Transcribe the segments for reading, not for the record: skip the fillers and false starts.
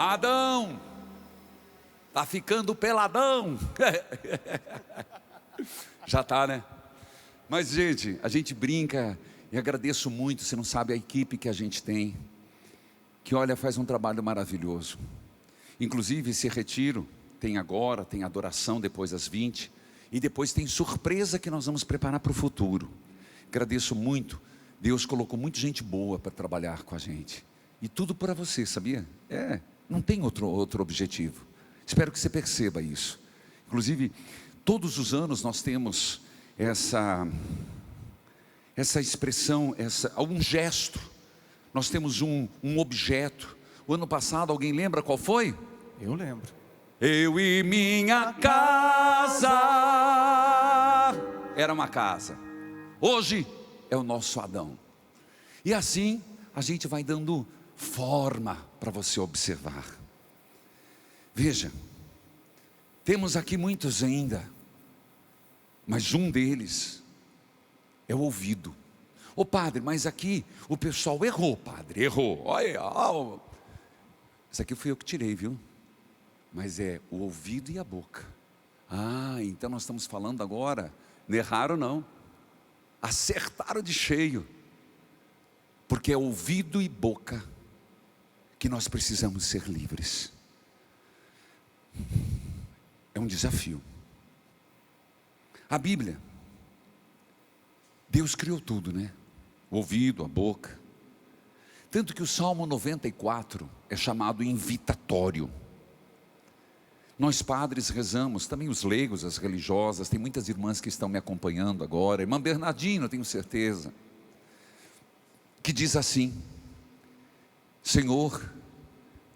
Adão, tá ficando peladão. Já tá, né? Mas gente, a gente brinca e agradeço muito. Você não sabe a equipe que a gente tem, que olha, faz um trabalho maravilhoso. Inclusive esse retiro tem agora, tem adoração depois das 20, e depois tem surpresa que nós vamos preparar para o futuro. Agradeço muito. Deus colocou muita gente boa para trabalhar com a gente, e tudo para você, sabia? Não tem outro objetivo. Espero que você perceba isso. Inclusive, todos os anos nós temos essa expressão, um gesto. Nós temos um objeto. O ano passado, alguém lembra qual foi? Eu lembro. Eu e minha casa. Era uma casa. Hoje é o nosso Adão. E assim a gente vai dando forma para você observar. Veja, temos aqui muitos ainda, mas um deles é o ouvido. Ô padre, mas aqui o pessoal errou, padre, errou. Olha, isso aqui fui eu que tirei, viu? Mas é o ouvido e a boca. Então nós estamos falando agora, não erraram não, acertaram de cheio, porque é ouvido e boca que nós precisamos ser livres. É um desafio. A Bíblia, Deus criou tudo, né? O ouvido, a boca. Tanto que o Salmo 94 é chamado invitatório. Nós padres rezamos, também os leigos, as religiosas, tem muitas irmãs que estão me acompanhando agora, irmã Bernardina, tenho certeza, que diz assim: Senhor,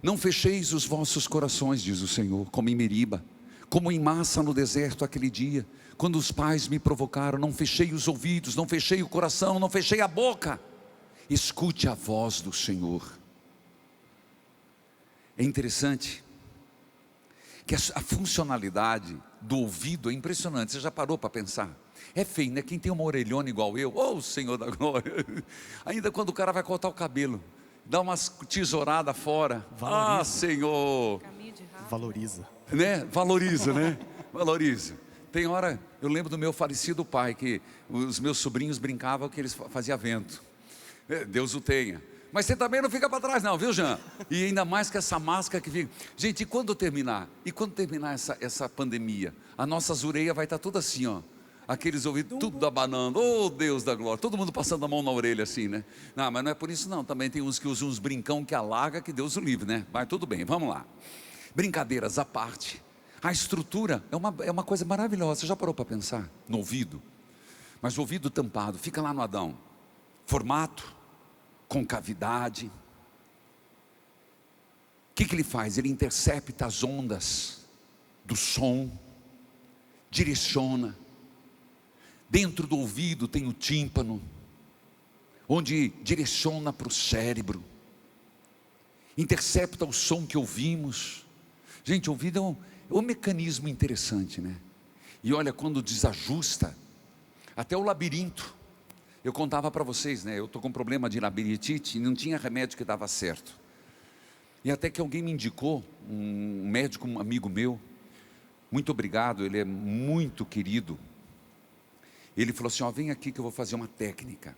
não fecheis os vossos corações, diz o Senhor, como em Meriba, como em Massa no deserto aquele dia, quando os pais me provocaram. Não fechei os ouvidos, não fechei o coração, não fechei a boca. Escute a voz do Senhor. É interessante que a funcionalidade do ouvido é impressionante. Você já parou para pensar? É feio, né? Quem tem uma orelhona igual eu, Senhor da glória, ainda quando o cara vai cortar o cabelo, dá umas tesouradas fora, valoriza. Senhor, Valoriza, né? Valoriza, né? Valoriza. Tem hora, eu lembro do meu falecido pai, que os meus sobrinhos brincavam que eles faziam vento. Deus o tenha. Mas você também não fica para trás não, viu, Jean? E ainda mais que essa máscara que fica. Gente, e quando terminar? E quando terminar essa pandemia? As nossas orelhas vai estar tudo assim, ó. Aqueles ouvidos tudo abanando. Oh, Deus da glória. Todo mundo passando a mão na orelha assim, né? Não, mas não é por isso não. Também tem uns que usam uns brincão que alarga, que Deus o livre, né? Mas tudo bem, vamos lá. Brincadeiras à parte. A estrutura é uma coisa maravilhosa. Você já parou para pensar no ouvido? Mas o ouvido tampado, fica lá no Adão. Formato, concavidade. O que ele faz? Ele intercepta as ondas do som, direciona. Dentro do ouvido tem o tímpano, onde direciona para o cérebro, intercepta o som que ouvimos. Gente, o ouvido é um mecanismo interessante, né? E olha, quando desajusta, até o labirinto. Eu contava para vocês, né? Eu estou com problema de labirintite e não tinha remédio que dava certo. E até que alguém me indicou, um médico, um amigo meu, muito obrigado, ele é muito querido. Ele falou assim: vem aqui que eu vou fazer uma técnica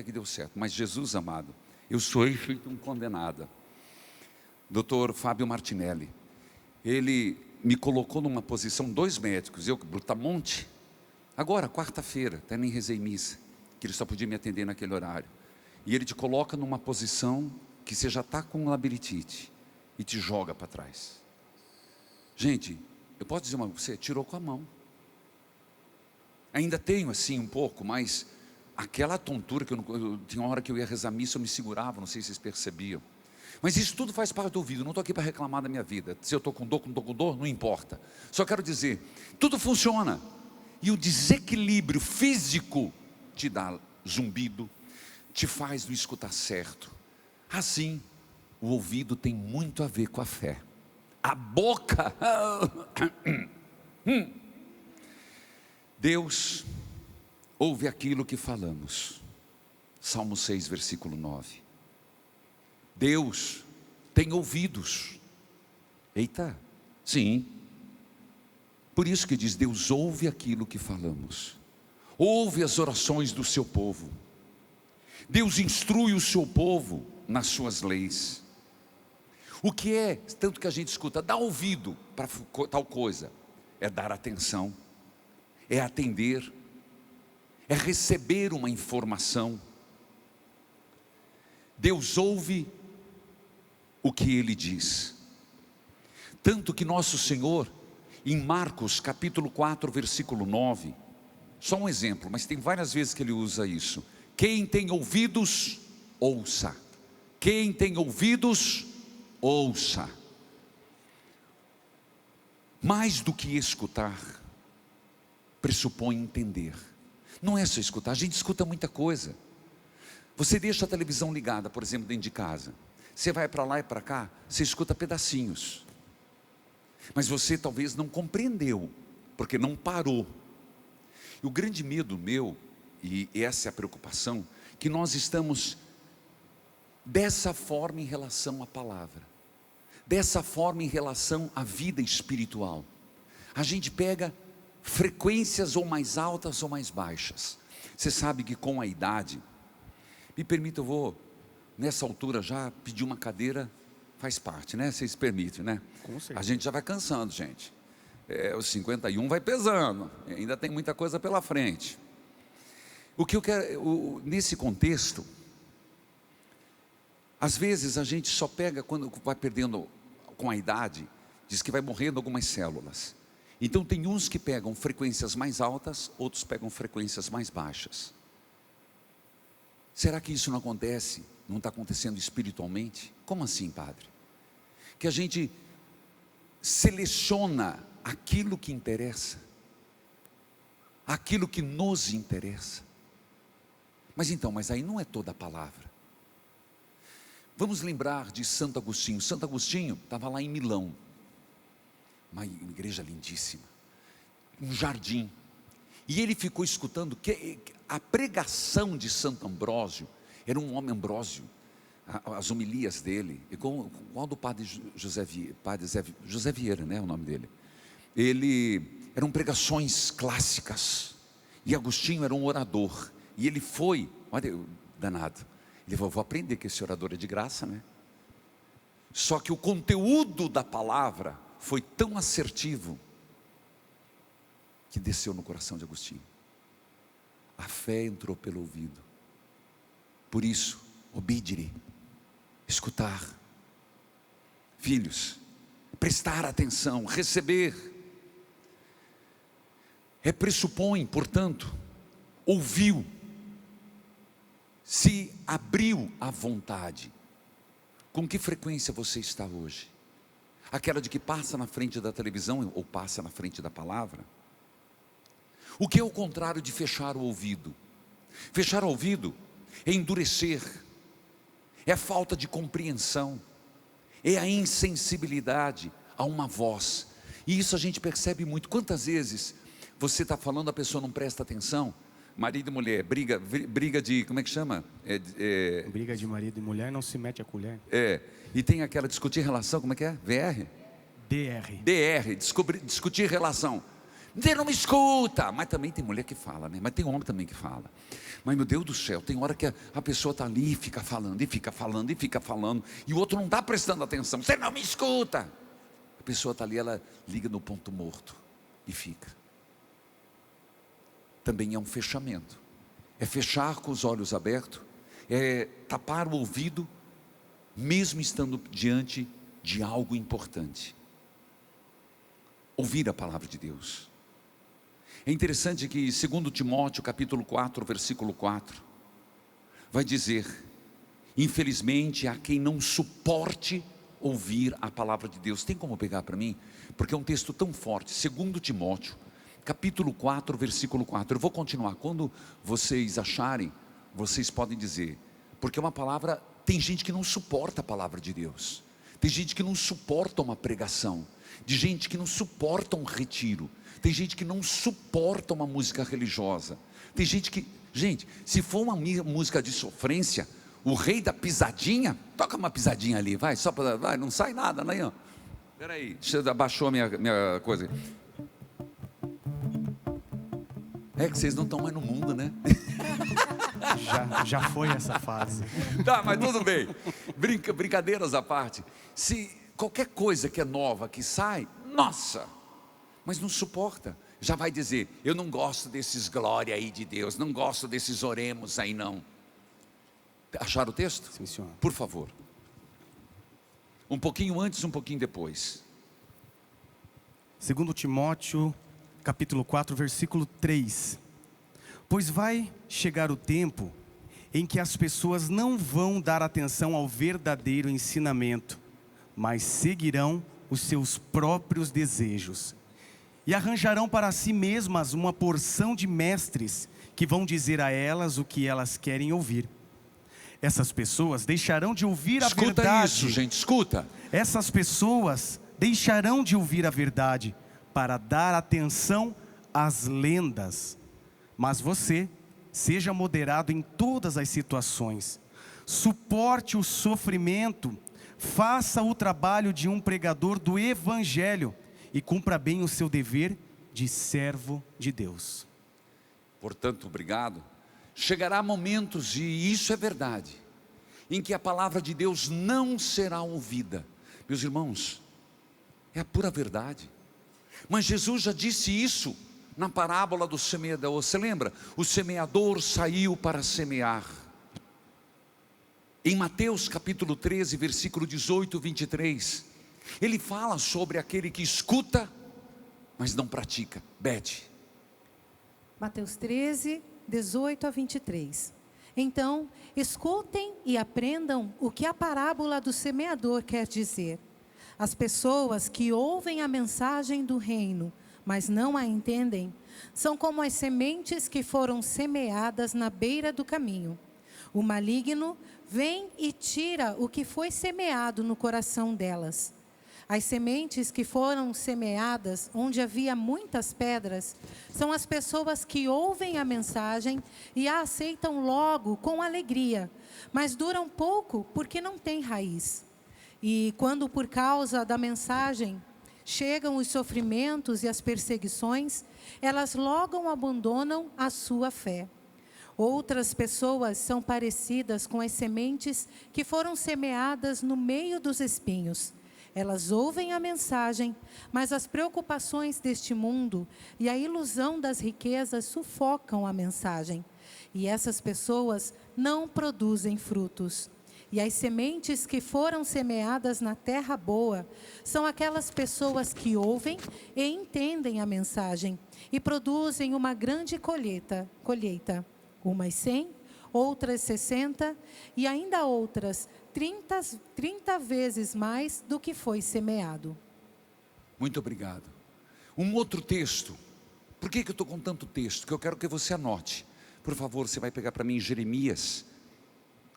que deu certo. Mas Jesus amado, eu sou feito um condenado. Dr. Fábio Martinelli, ele me colocou numa posição, 2 médicos, eu, Brutamonte, agora, quarta-feira, até nem rezei missa, que ele só podia me atender naquele horário. E ele te coloca numa posição que você já está com labirintite e te joga para trás. Gente, eu posso dizer você tirou com a mão. Ainda tenho assim um pouco, mas aquela tontura que eu tinha uma hora que eu ia rezar missa, eu me segurava, não sei se vocês percebiam. Mas isso tudo faz parte do ouvido, não estou aqui para reclamar da minha vida. Se eu estou com dor, não estou com dor, não importa. Só quero dizer, tudo funciona. E o desequilíbrio físico te dá zumbido, te faz não escutar certo. Assim, o ouvido tem muito a ver com a fé. A boca... Deus ouve aquilo que falamos. Salmo 6, versículo 9. Deus tem ouvidos Eita, sim. Por isso que diz: Deus ouve aquilo que falamos, ouve as orações do seu povo. Deus instrui o seu povo nas suas leis. O que é, tanto que a gente escuta, dá ouvido para tal coisa, é dar atenção, é atender, é receber uma informação. Deus ouve o que Ele diz. Tanto que nosso Senhor, em Marcos capítulo 4, versículo 9, só um exemplo, mas tem várias vezes que Ele usa isso: quem tem ouvidos, ouça. Quem tem ouvidos, ouça. Mais do que escutar, pressupõe entender. Não é só escutar, a gente escuta muita coisa. Você deixa a televisão ligada, por exemplo, dentro de casa. Você vai para lá e para cá, você escuta pedacinhos. Mas você talvez não compreendeu, porque não parou. E o grande medo meu, e essa é a preocupação, que nós estamos dessa forma em relação à palavra, dessa forma em relação à vida espiritual. A gente pega frequências ou mais altas ou mais baixas. Você sabe que com a idade, me permita, eu vou nessa altura já pedir uma cadeira, faz parte, né? Vocês permitem, né? Com certeza. A gente já vai cansando, gente. Os 51 vai pesando, ainda tem muita coisa pela frente. O que eu quero, nesse contexto, às vezes a gente só pega quando vai perdendo com a idade, diz que vai morrendo algumas células. Então tem uns que pegam frequências mais altas, outros pegam frequências mais baixas. Será que isso não acontece? Não está acontecendo espiritualmente? Como assim, padre? Que a gente seleciona aquilo que interessa, aquilo que nos interessa. Mas aí não é toda a palavra. Vamos lembrar de Santo Agostinho. Santo Agostinho estava lá em Milão, uma igreja lindíssima, um jardim, e ele ficou escutando que a pregação de Santo Ambrósio, era um homem Ambrósio, as homilias dele, igual do padre José Vieira, né, o nome dele. Eram pregações clássicas, e Agostinho era um orador, e ele foi, olha, danado, ele falou: vou aprender que esse orador é de graça, né? Só que o conteúdo da palavra foi tão assertivo, que desceu no coração de Agostinho. A fé entrou pelo ouvido. Por isso, obedire, escutar. Filhos, prestar atenção, receber. Pressupõe, portanto, ouviu, se abriu à vontade. Com que frequência você está hoje? Aquela de que passa na frente da televisão ou passa na frente da palavra? O que é o contrário de fechar o ouvido? Fechar o ouvido é endurecer, é a falta de compreensão, é a insensibilidade a uma voz. E isso a gente percebe muito. Quantas vezes você está falando, a pessoa não presta atenção? Marido e mulher, briga de, como é que chama? Briga de marido e mulher, não se mete a colher. E tem aquela discutir relação, como é que é? VR? DR, discutir relação. Você não me escuta. Mas também tem mulher que fala, né? Mas tem homem também que fala. Mas meu Deus do céu, tem hora que a pessoa está ali e fica falando, e fica falando, e fica falando, e o outro não está prestando atenção. Você não me escuta. A pessoa está ali, ela liga no ponto morto e fica. Também é um fechamento. É fechar com os olhos abertos, é tapar o ouvido, mesmo estando diante de algo importante. Ouvir a palavra de Deus. É interessante que 2 Timóteo capítulo 4, versículo 4, vai dizer: infelizmente há quem não suporte ouvir a palavra de Deus. Tem como pegar para mim? Porque é um texto tão forte. 2 Timóteo capítulo 4, versículo 4. Eu vou continuar. Quando vocês acharem, vocês podem dizer. Porque é uma palavra, tem gente que não suporta a palavra de Deus. Tem gente que não suporta uma pregação. De gente que não suporta um retiro. Tem gente que não suporta uma música religiosa. Tem gente que, gente, se for uma música de sofrência, o rei da pisadinha, toca uma pisadinha ali, vai, só para, vai, não sai nada, né? Espera aí, você abaixou minha coisa. É que vocês não estão mais no mundo, né? Já foi essa fase. Tá, mas tudo bem. Brincadeiras à parte. Se qualquer coisa que é nova, que sai, nossa, mas não suporta. Já vai dizer, eu não gosto desses glória aí de Deus, não gosto desses oremos aí não. Acharam o texto? Sim, senhor. Por favor. Um pouquinho antes, um pouquinho depois. 2 Timóteo, capítulo 4, versículo 3. Pois vai chegar o tempo em que as pessoas não vão dar atenção ao verdadeiro ensinamento, mas seguirão os seus próprios desejos. E arranjarão para si mesmas uma porção de mestres que vão dizer a elas o que elas querem ouvir. Essas pessoas deixarão de ouvir a verdade. Escuta isso, gente, escuta. Essas pessoas deixarão de ouvir a verdade para dar atenção às lendas. Mas você, seja moderado em todas as situações. Suporte o sofrimento. Faça o trabalho de um pregador do Evangelho e cumpra bem o seu dever de servo de Deus. Portanto, obrigado. Chegará momentos, e isso é verdade, em que a palavra de Deus não será ouvida. Meus irmãos, é a pura verdade. Mas Jesus já disse isso na parábola do semeador. Você lembra? O semeador saiu para semear. Em Mateus capítulo 13, versículo 18, 23, ele fala sobre aquele que escuta, mas não pratica. Beth. Mateus 13, 18 a 23. Então, escutem e aprendam o que a parábola do semeador quer dizer. As pessoas que ouvem a mensagem do reino, mas não a entendem, são como as sementes que foram semeadas na beira do caminho. O maligno vem e tira o que foi semeado no coração delas. As sementes que foram semeadas onde havia muitas pedras são as pessoas que ouvem a mensagem e a aceitam logo com alegria, mas duram pouco porque não têm raiz. E quando por causa da mensagem chegam os sofrimentos e as perseguições, elas logo abandonam a sua fé. Outras pessoas são parecidas com as sementes que foram semeadas no meio dos espinhos. Elas ouvem a mensagem, mas as preocupações deste mundo e a ilusão das riquezas sufocam a mensagem. E essas pessoas não produzem frutos. E as sementes que foram semeadas na terra boa são aquelas pessoas que ouvem e entendem a mensagem e produzem uma grande colheita. Umas 100, outras 60 e ainda outras 30 vezes mais do que foi semeado. Muito obrigado. Um outro texto. Por que eu estou com tanto texto? Que eu quero que você anote. Por favor, você vai pegar para mim Jeremias,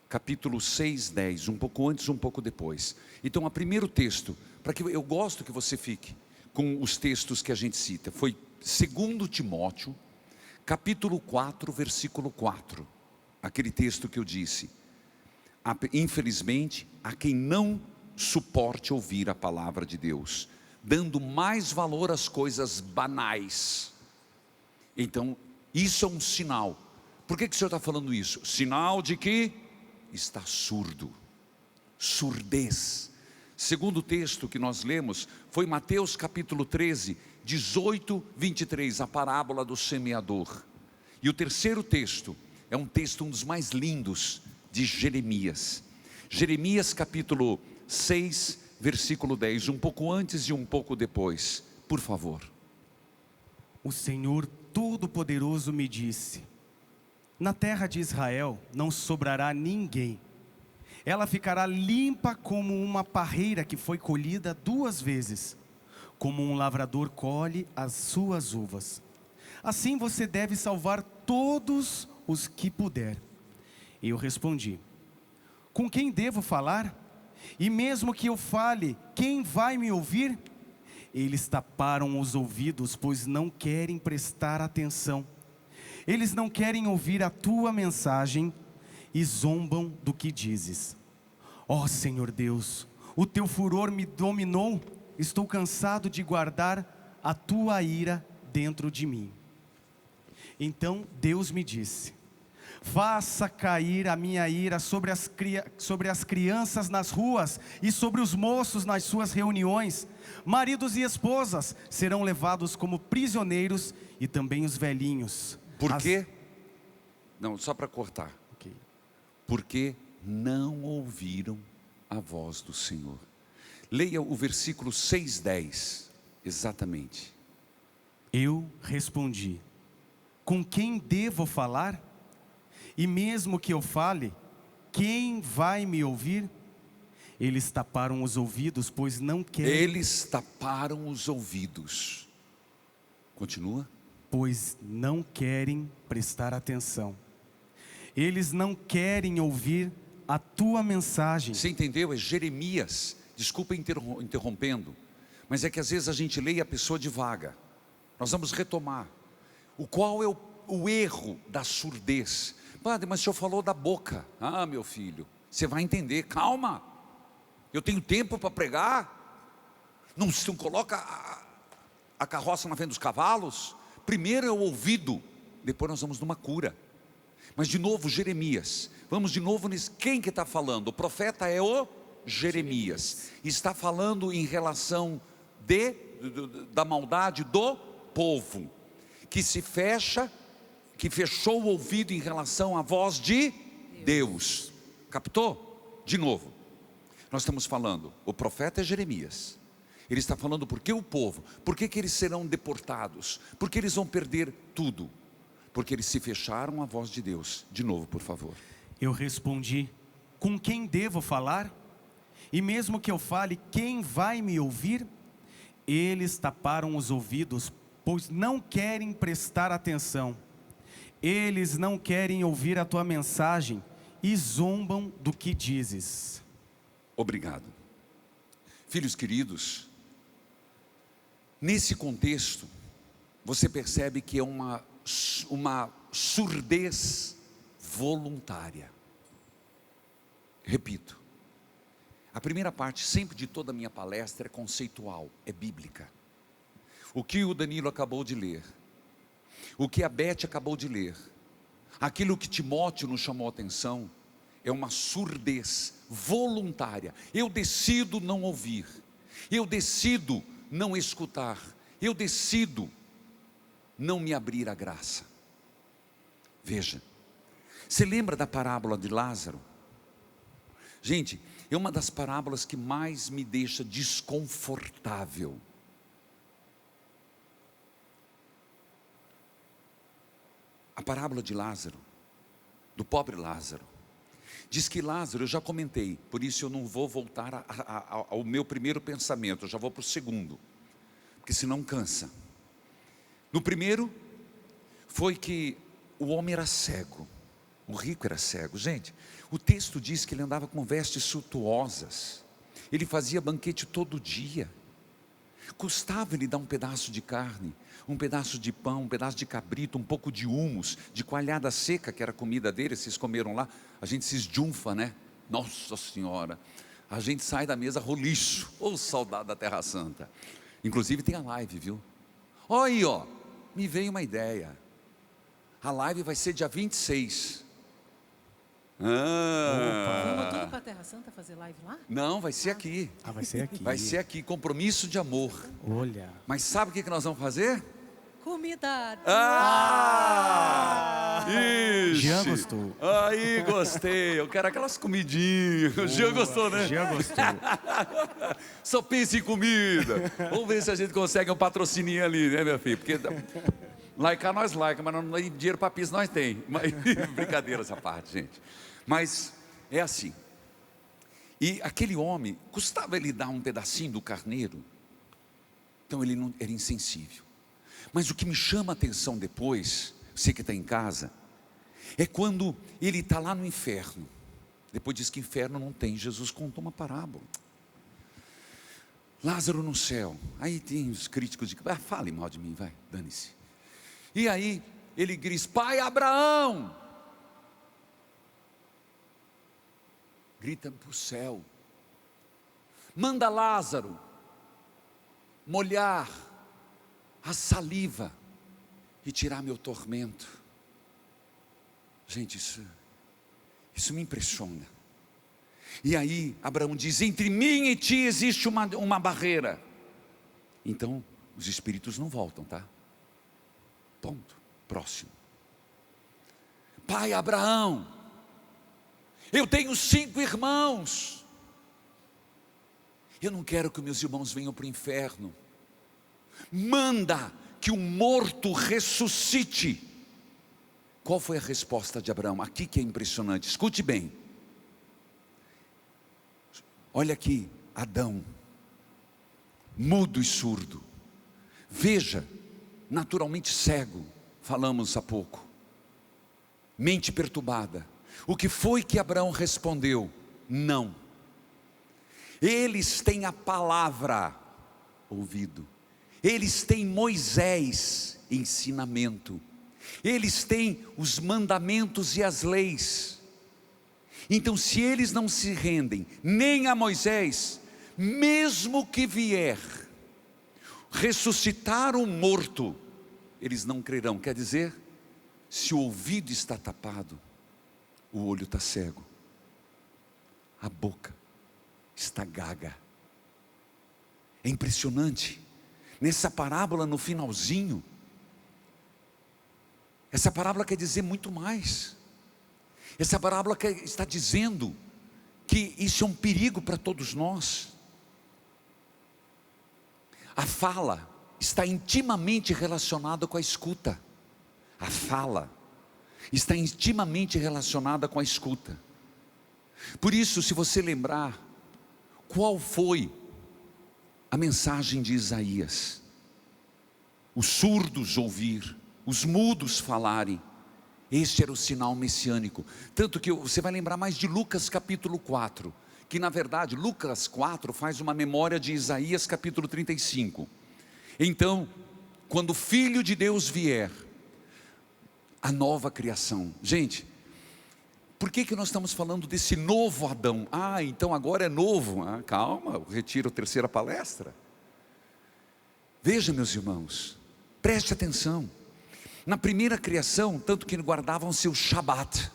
capítulo 6, 10. Um pouco antes, um pouco depois. Então, o primeiro texto, para que eu gosto que você fique com os textos que a gente cita, foi 2 Timóteo, capítulo 4, versículo 4. Aquele texto que eu disse. Infelizmente, há quem não suporte ouvir a palavra de Deus, dando mais valor às coisas banais. Então, isso é um sinal. Por que o Senhor está falando isso? Sinal de que está surdo, surdez. Segundo texto que nós lemos foi Mateus capítulo 13, 18, 23, a parábola do semeador. E o terceiro texto é um texto, um dos mais lindos, de Jeremias. Jeremias capítulo 6, versículo 10, um pouco antes e um pouco depois. Por favor. O Senhor Todo-Poderoso me disse: na terra de Israel não sobrará ninguém. Ela ficará limpa como uma parreira que foi colhida 2 vezes, como um lavrador colhe as suas uvas. Assim você deve salvar todos os que puder. Eu respondi: com quem devo falar? E mesmo que eu fale, quem vai me ouvir? Eles taparam os ouvidos, pois não querem prestar atenção. Eles não querem ouvir a tua mensagem e zombam do que dizes. Ó Senhor Deus, o teu furor me dominou estou cansado de guardar a tua ira dentro de mim. Então Deus me disse: faça cair a minha ira sobre as crianças nas ruas e sobre os moços nas suas reuniões. Maridos e esposas serão levados como prisioneiros e também os velhinhos. Por quê? Não, só para cortar. Ok. Porque não ouviram a voz do Senhor. Leia o versículo 6:10, exatamente. Eu respondi: com quem devo falar? E mesmo que eu fale, quem vai me ouvir? Eles taparam os ouvidos, pois não querem. Eles taparam os ouvidos. Continua. Pois não querem prestar atenção. Eles não querem ouvir a tua mensagem. Você entendeu? É Jeremias. Desculpa interrompendo, mas é que às vezes a gente lê e a pessoa divaga. Nós vamos retomar. Qual é o erro da surdez? Padre, mas o senhor falou da boca. Ah, meu filho, você vai entender. Calma, eu tenho tempo para pregar. Não coloca a carroça na frente dos cavalos. Primeiro é o ouvido, depois nós vamos numa cura. Mas de novo, Jeremias. Vamos de novo nisso. Quem que está falando? O profeta é o Jeremias. Está falando em relação da maldade do povo, que se fecha, que fechou o ouvido em relação à voz de Deus. Captou? De novo, nós estamos falando, o profeta é Jeremias. Ele está falando porque o povo, por que eles serão deportados? Porque eles vão perder tudo? Porque eles se fecharam à voz de Deus. De novo, por favor. Eu respondi: com quem devo falar? E mesmo que eu fale, quem vai me ouvir? Eles taparam os ouvidos, pois não querem prestar atenção. Eles não querem ouvir a tua mensagem e zombam do que dizes. Obrigado. Filhos queridos, nesse contexto, você percebe que é uma surdez voluntária. Repito, a primeira parte sempre de toda a minha palestra é conceitual, é bíblica. O que o Danilo acabou de ler, o que a Beth acabou de ler, aquilo que Timóteo nos chamou a atenção, é uma surdez voluntária. Eu decido não ouvir, eu decido não escutar, eu decido não me abrir à graça. Veja, você lembra da parábola de Lázaro? Gente, é uma das parábolas que mais me deixa desconfortável. A parábola de Lázaro, do pobre Lázaro. Diz que Lázaro, eu já comentei, por isso eu não vou voltar ao meu primeiro pensamento, eu já vou para o segundo, porque senão cansa. No primeiro, foi que o homem era cego, o rico era cego. Gente, o texto diz que ele andava com vestes suntuosas, ele fazia banquete todo dia, custava ele dar um pedaço de carne, um pedaço de pão, um pedaço de cabrito, um pouco de humus, de coalhada seca, que era a comida dele. Vocês comeram lá, a gente se esjunfa, né? Nossa Senhora, a gente sai da mesa roliço. Ô, saudade da Terra Santa. Inclusive tem a live, viu? Olha aí, ó, me veio uma ideia. A live vai ser dia 26. Vamos tudo para a Terra Santa fazer live lá? Não, vai ser aqui. Ah, vai ser aqui. Vai ser aqui, compromisso de amor. Olha. Mas sabe o que nós vamos fazer? Comida. Isso. Jean gostou. Aí, gostei. Eu quero aquelas comidinhas. O Jean gostou, né? Jean gostou. Só pense em comida. Vamos ver se a gente consegue um patrocininho ali, né, minha filha? Porque laicar nós laica, mas não tem dinheiro para pizza nós tem. Mas, brincadeira essa parte, gente. Mas é assim. E aquele homem, custava ele dar um pedacinho do carneiro, então ele não era insensível. Mas o que me chama a atenção depois, você que está em casa, é quando ele está lá no inferno. Depois diz que inferno não tem. Jesus contou uma parábola. Lázaro no céu. Aí tem os críticos de fale mal de mim, vai, dane-se. E aí ele diz: Pai Abraão, grita para o céu, manda Lázaro molhar a saliva e tirar meu tormento. Gente, isso me impressiona. E aí Abraão diz: entre mim e ti existe uma barreira. Então os espíritos não voltam, tá? Ponto. Próximo. Pai Abraão, eu tenho 5 irmãos. Eu não quero que meus irmãos venham para o inferno. Manda que o morto ressuscite. Qual foi a resposta de Abraão? Aqui que é impressionante, escute bem. Olha aqui, Adão, mudo e surdo. Veja, naturalmente cego, falamos há pouco. Mente perturbada. O que foi que Abraão respondeu? Não. Eles têm a palavra, ouvido. Eles têm Moisés, ensinamento. Eles têm os mandamentos e as leis. Então, se eles não se rendem nem a Moisés, mesmo que vier ressuscitar um morto, eles não crerão. Quer dizer, se o ouvido está tapado, o olho está cego, a boca está gaga. É impressionante. Nessa parábola, no finalzinho, essa parábola quer dizer muito mais. Essa parábola está dizendo que isso é um perigo para todos nós. A fala está intimamente relacionada com a escuta. A fala está intimamente relacionada com a escuta. Por isso, se você lembrar, qual foi a mensagem de Isaías? Os surdos ouvir, os mudos falarem. Este era o sinal messiânico. Tanto que você vai lembrar mais de Lucas capítulo 4, que na verdade Lucas 4 faz uma memória de Isaías capítulo 35. Então, quando o Filho de Deus vier, a nova criação. Gente, por que nós estamos falando desse novo Adão? Então agora é novo. Calma, eu retiro a terceira palestra. Veja, meus irmãos, preste atenção. Na primeira criação, tanto que guardavam seu Shabat.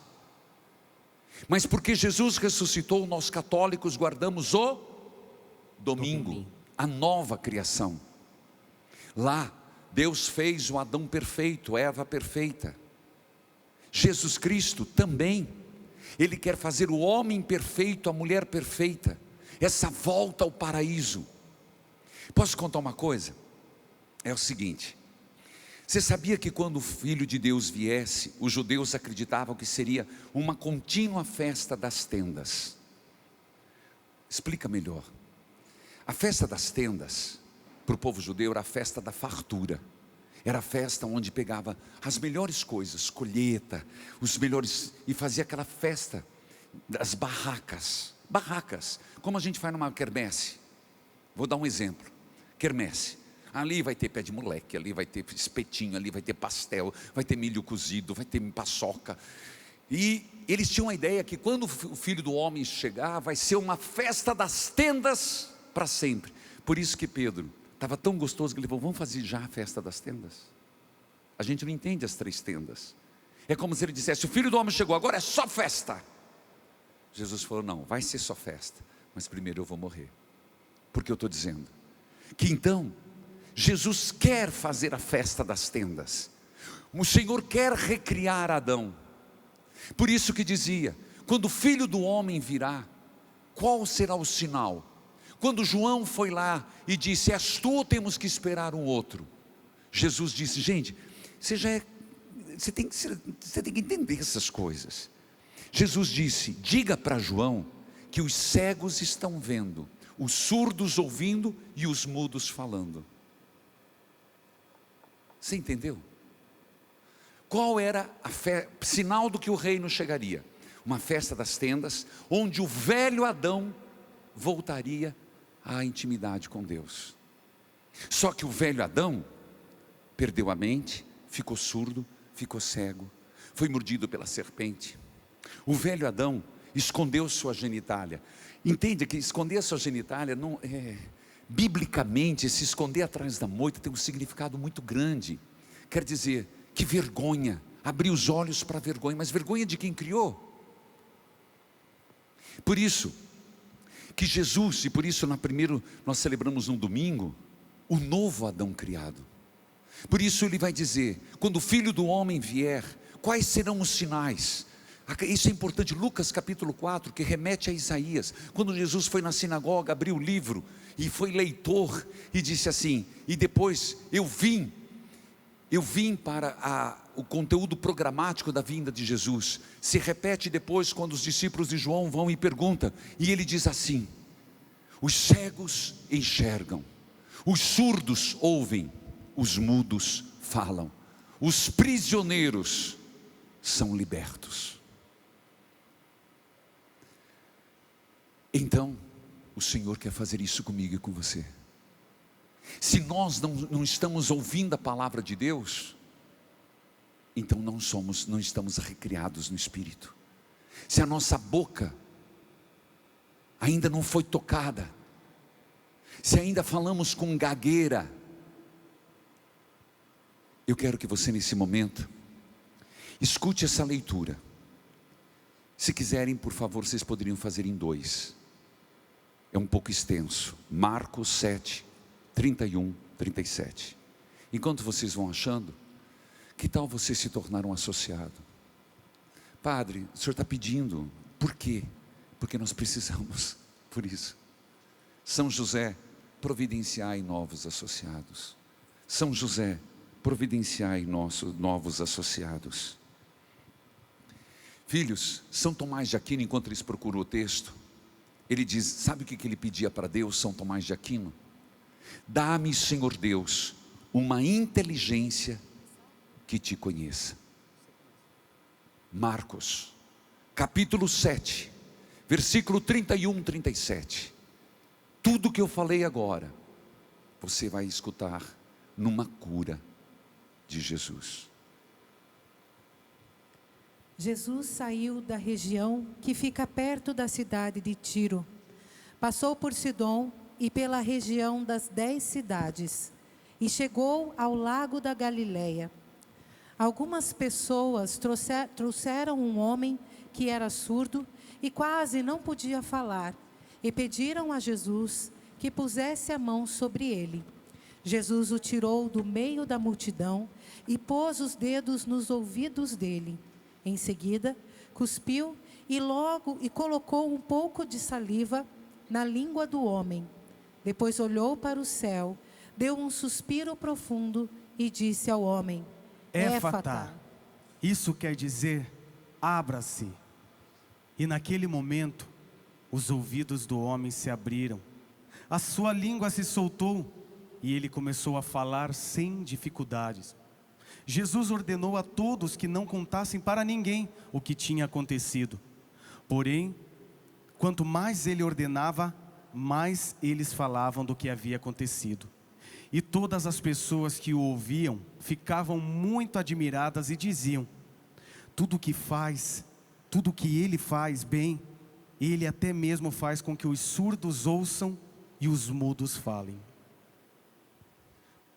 Mas porque Jesus ressuscitou, nós católicos guardamos o domingo, a nova criação. Lá, Deus fez o Adão perfeito, Eva perfeita. Jesus Cristo também, Ele quer fazer o homem perfeito, a mulher perfeita. Essa volta ao paraíso. Posso contar uma coisa? É o seguinte: você sabia que quando o Filho de Deus viesse, os judeus acreditavam que seria uma contínua festa das tendas? Explica melhor. A festa das tendas, para o povo judeu, era a festa da fartura. Era a festa onde pegava as melhores coisas, colheita, os melhores, e fazia aquela festa das barracas. Barracas, como a gente faz numa quermesse. Vou dar um exemplo. Quermesse. Ali vai ter pé de moleque, ali vai ter espetinho, ali vai ter pastel, vai ter milho cozido, vai ter paçoca. E eles tinham a ideia que quando o Filho do Homem chegar, vai ser uma festa das tendas para sempre. Por isso que Pedro estava tão gostoso que ele falou: vamos fazer já a festa das tendas. A gente não entende as 3 tendas. É como se ele dissesse: o Filho do Homem chegou, agora é só festa. Jesus falou: não, vai ser só festa, mas primeiro eu vou morrer. Porque eu estou dizendo que então Jesus quer fazer a festa das tendas. O Senhor quer recriar Adão. Por isso que dizia: quando o Filho do Homem virá, qual será o sinal? Quando João foi lá e disse: és tu ou temos que esperar um outro? Jesus disse: gente, você tem que entender essas coisas. Jesus disse: diga para João que os cegos estão vendo, os surdos ouvindo e os mudos falando. Você entendeu? Qual era sinal do que o reino chegaria? Uma festa das tendas, onde o velho Adão voltaria à intimidade com Deus. Só que o velho Adão perdeu a mente, ficou surdo, ficou cego, foi mordido pela serpente. O velho Adão escondeu sua genitália. Entende que esconder a sua genitália Biblicamente, se esconder atrás da moita tem um significado muito grande. Quer dizer, que vergonha, abrir os olhos para a vergonha, mas vergonha de quem criou. Por isso, que Jesus, e por isso nós celebramos no domingo, o novo Adão criado. Por isso ele vai dizer, quando o Filho do Homem vier, quais serão os sinais? Isso é importante, Lucas capítulo 4, que remete a Isaías, quando Jesus foi na sinagoga, abriu o livro, e foi leitor, e disse assim, e depois eu vim para o conteúdo programático da vinda de Jesus, se repete depois quando os discípulos de João vão e perguntam, e ele diz assim, os cegos enxergam, os surdos ouvem, os mudos falam, os prisioneiros são libertos. Então, o Senhor quer fazer isso comigo e com você. Se nós não estamos ouvindo a palavra de Deus, então não estamos recriados no Espírito. Se a nossa boca ainda não foi tocada, se ainda falamos com gagueira, eu quero que você nesse momento, escute essa leitura. Se quiserem, por favor, vocês poderiam fazer em 2. É um pouco extenso, Marcos 7, 31, 37. Enquanto vocês vão achando, que tal você se tornar um associado? Padre, o senhor está pedindo, por quê? Porque nós precisamos, por isso. São José, providenciai novos associados. São José, providenciai novos associados. Filhos, São Tomás de Aquino, enquanto eles procuram o texto, ele diz, sabe o que ele pedia para Deus, São Tomás de Aquino? Dá-me, Senhor Deus, uma inteligência que te conheça. Marcos, capítulo 7, versículo 31, 37. Tudo que eu falei agora, você vai escutar numa cura de Jesus. Jesus saiu da região que fica perto da cidade de Tiro. Passou por Sidom e pela região das 10 cidades. E chegou ao lago da Galileia. Algumas pessoas trouxeram um homem que era surdo e quase não podia falar. E pediram a Jesus que pusesse a mão sobre ele. Jesus o tirou do meio da multidão e pôs os dedos nos ouvidos dele. Em seguida, cuspiu e colocou um pouco de saliva na língua do homem. Depois olhou para o céu, deu um suspiro profundo e disse ao homem, Éfatá. Isso quer dizer, abra-se. E naquele momento, os ouvidos do homem se abriram. A sua língua se soltou e ele começou a falar sem dificuldades. Jesus ordenou a todos que não contassem para ninguém o que tinha acontecido. Porém, quanto mais ele ordenava, mais eles falavam do que havia acontecido. E todas as pessoas que o ouviam ficavam muito admiradas e diziam, tudo que ele faz bem, ele até mesmo faz com que os surdos ouçam e os mudos falem.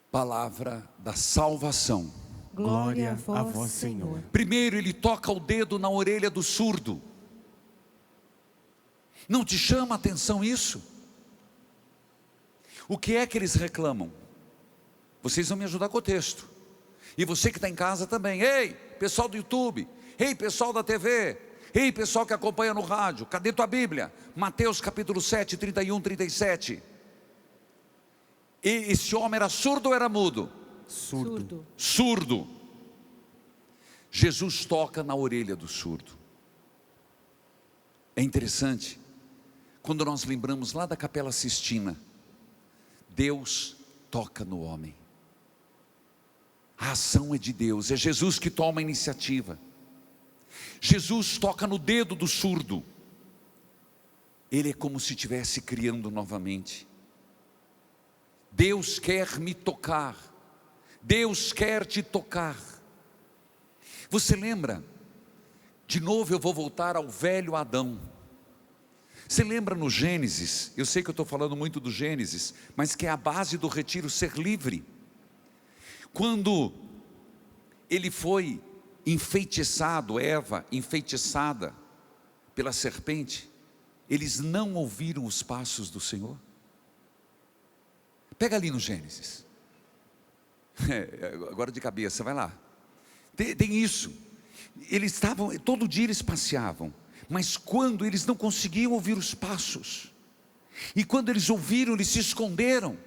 Palavra da salvação. Glória a vós, Senhor. Primeiro ele toca o dedo na orelha do surdo. Não te chama a atenção isso? O que é que eles reclamam? Vocês vão me ajudar com o texto. E você que está em casa também. Ei, pessoal do YouTube. Ei, pessoal da TV. Ei, pessoal que acompanha no rádio. Cadê tua Bíblia? Mateus capítulo 7, 31, 37. E esse homem era surdo ou era mudo? Surdo. Jesus toca na orelha do surdo. É interessante, quando nós lembramos lá da Capela Sistina, Deus toca no homem. A ação é de Deus, é Jesus que toma a iniciativa. Jesus toca no dedo do surdo. Ele é como se estivesse criando novamente. Deus quer me tocar. Deus quer te tocar. Você lembra? De novo eu vou voltar ao velho Adão. Você lembra no Gênesis, eu sei que eu estou falando muito do Gênesis, mas que é a base do retiro ser livre. Quando ele foi enfeitiçado, Eva enfeitiçada pela serpente, eles não ouviram os passos do Senhor. Pega ali no Gênesis, agora de cabeça, vai lá, tem isso. Eles estavam, todo dia eles passeavam, mas quando eles não conseguiam ouvir os passos, e quando eles ouviram, eles se esconderam,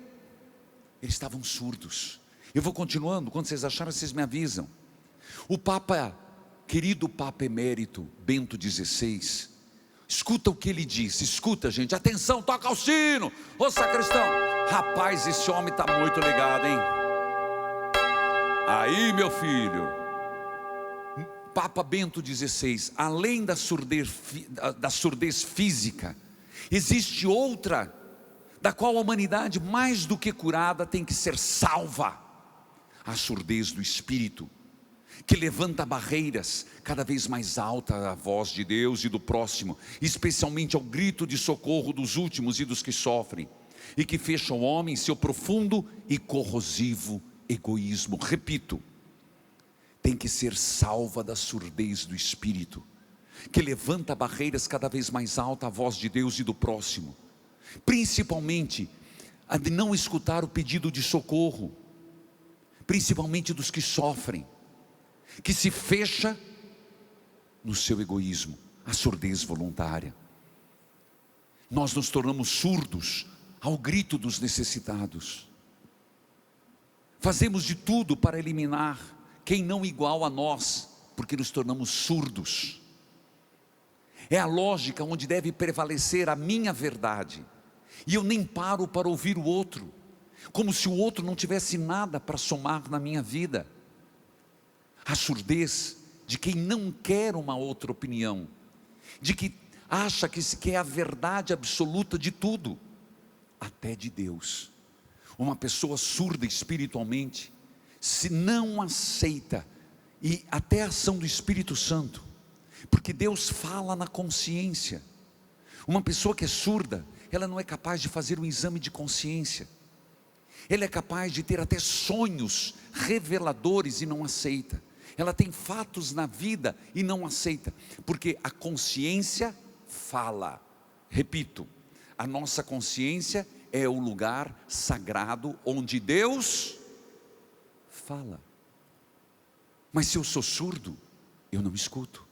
eles estavam surdos. Eu vou continuando, quando vocês acharem, vocês me avisam. O Papa, querido Papa Emérito Bento XVI, escuta o que ele disse, escuta, gente, atenção, toca o sino, ô sacristão. Rapaz, esse homem está muito ligado, hein? Aí, meu filho, Papa Bento XVI, além da surdez física, existe outra, da qual a humanidade, mais do que curada, tem que ser salva: a surdez do espírito, que levanta barreiras cada vez mais alta à voz de Deus e do próximo, especialmente ao grito de socorro dos últimos e dos que sofrem, e que fecha o homem em seu profundo e corrosivo egoísmo. Repito, tem que ser salva da surdez do espírito, que levanta barreiras cada vez mais alta à voz de Deus e do próximo, principalmente a de não escutar o pedido de socorro, principalmente dos que sofrem, que se fecha no seu egoísmo, a surdez voluntária. Nós nos tornamos surdos ao grito dos necessitados, fazemos de tudo para eliminar quem não igual a nós, porque nos tornamos surdos. É a lógica onde deve prevalecer a minha verdade, e eu nem paro para ouvir o outro, como se o outro não tivesse nada para somar na minha vida. A surdez de quem não quer uma outra opinião, de que acha que é a verdade absoluta de tudo, até de Deus. Uma pessoa surda espiritualmente, se não aceita, e até a ação do Espírito Santo, porque Deus fala na consciência. Uma pessoa que é surda, ela não é capaz de fazer um exame de consciência, ela é capaz de ter até sonhos reveladores e não aceita. Ela tem fatos na vida e não aceita, porque a consciência fala. Repito, a nossa consciência é o lugar sagrado onde Deus fala. Mas se eu sou surdo, eu não escuto.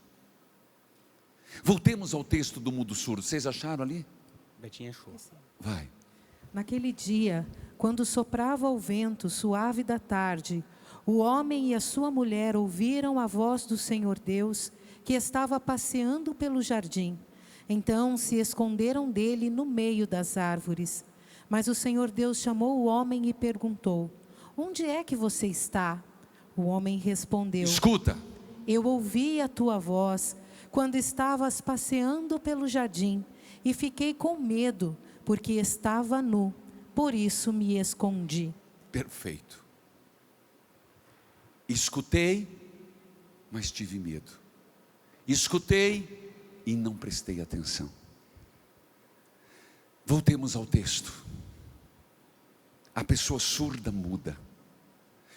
Voltemos ao texto do mudo surdo. Vocês acharam ali? Betinha achou. Vai. Naquele dia, quando soprava o vento suave da tarde, o homem e a sua mulher ouviram a voz do Senhor Deus, que estava passeando pelo jardim. Então se esconderam dele no meio das árvores. Mas o Senhor Deus chamou o homem e perguntou: onde é que você está? O homem respondeu: Escuta. Eu ouvi a tua voz quando estavas passeando pelo jardim, e fiquei com medo, porque estava nu, por isso me escondi. Perfeito. Escutei, mas tive medo. Escutei e não prestei atenção. Voltemos ao texto. A pessoa surda muda.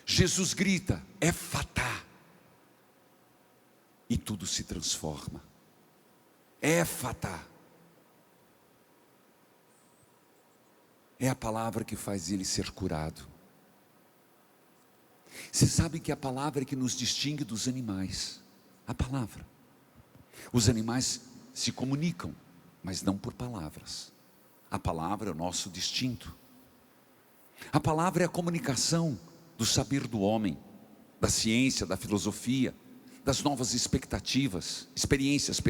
Jesus grita: Éfatá, e tudo se transforma. Éfatá é a palavra que faz ele ser curado. Você sabe que a palavra é que nos distingue dos animais. A palavra. Os animais se comunicam, mas não por palavras. A palavra é o nosso distinto. A palavra é a comunicação do saber do homem, da ciência, da filosofia, das novas experiências.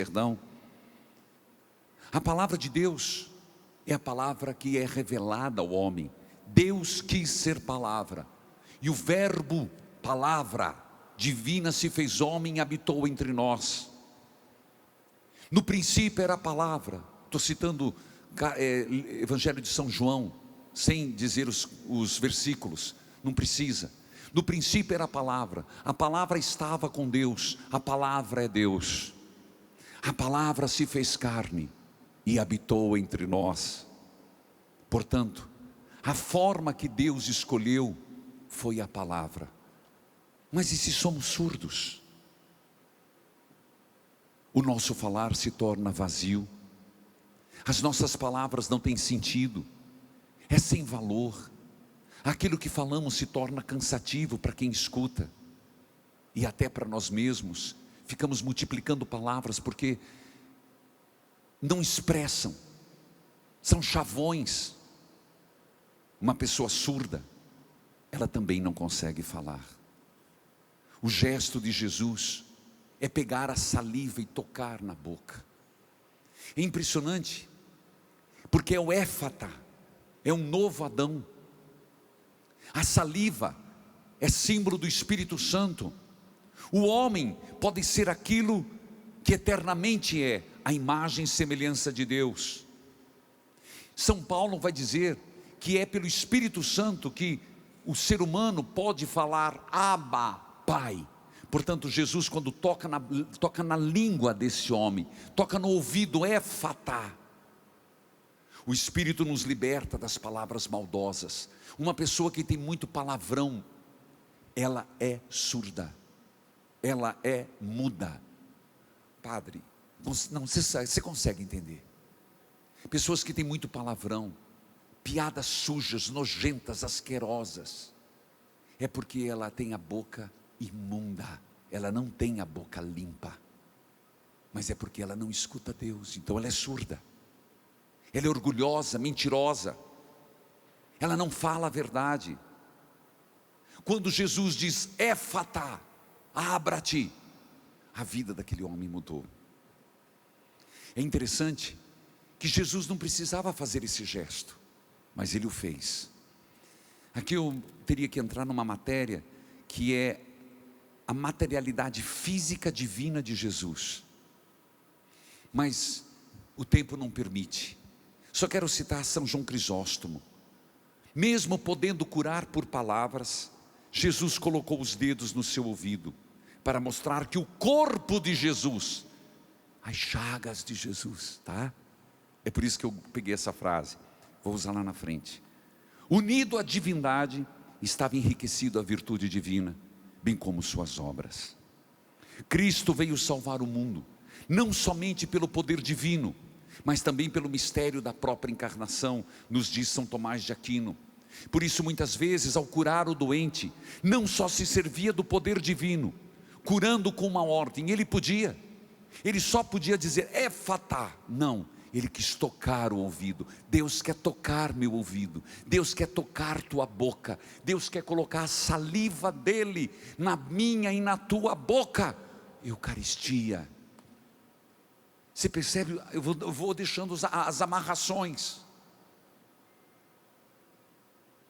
A palavra de Deus é a palavra que é revelada ao homem. Deus quis ser palavra, e o verbo palavra divina se fez homem e habitou entre nós. No princípio era a palavra. Estou citando Evangelho de São João, sem dizer os versículos, não precisa. No princípio era a palavra estava com Deus, a palavra é Deus. A palavra se fez carne e habitou entre nós. Portanto, a forma que Deus escolheu foi a palavra. Mas e se somos surdos? O nosso falar se torna vazio, as nossas palavras não têm sentido, é sem valor, aquilo que falamos se torna cansativo para quem escuta, e até para nós mesmos, ficamos multiplicando palavras porque não expressam, são chavões. Uma pessoa surda, ela também não consegue falar. O gesto de Jesus é pegar a saliva e tocar na boca. É impressionante, porque é o éfata, é um novo Adão. A saliva é símbolo do Espírito Santo. O homem pode ser aquilo que eternamente é, a imagem e semelhança de Deus. São Paulo vai dizer que é pelo Espírito Santo que o ser humano pode falar Abba, Pai. Portanto, Jesus, quando toca na língua desse homem, toca no ouvido, éfata, o Espírito nos liberta das palavras maldosas. Uma pessoa que tem muito palavrão, ela é surda, ela é muda. Padre, não, você consegue entender? Pessoas que têm muito palavrão, piadas sujas, nojentas, asquerosas, é porque ela tem a boca imunda, ela não tem a boca limpa, mas é porque ela não escuta Deus, então ela é surda, ela é orgulhosa, mentirosa, ela não fala a verdade. Quando Jesus diz éfata, abra-te, a vida daquele homem mudou. É interessante que Jesus não precisava fazer esse gesto, mas ele o fez. Aqui eu teria que entrar numa matéria que é a materialidade física divina de Jesus, mas o tempo não permite. Só quero citar São João Crisóstomo. Mesmo podendo curar por palavras, Jesus colocou os dedos no seu ouvido para mostrar que o corpo de Jesus, as chagas de Jesus, tá? É por isso que eu peguei essa frase, vou usar lá na frente. Unido à divindade, estava enriquecido à virtude divina, bem como suas obras. Cristo veio salvar o mundo, não somente pelo poder divino, mas também pelo mistério da própria encarnação, nos diz São Tomás de Aquino. Por isso muitas vezes ao curar o doente, não só se servia do poder divino, curando com uma ordem, ele só podia dizer éfata, não, ele quis tocar o ouvido. Deus quer tocar meu ouvido, Deus quer tocar tua boca, Deus quer colocar a saliva dele na minha e na tua boca. Eucaristia. Você percebe? Eu vou deixando as amarrações.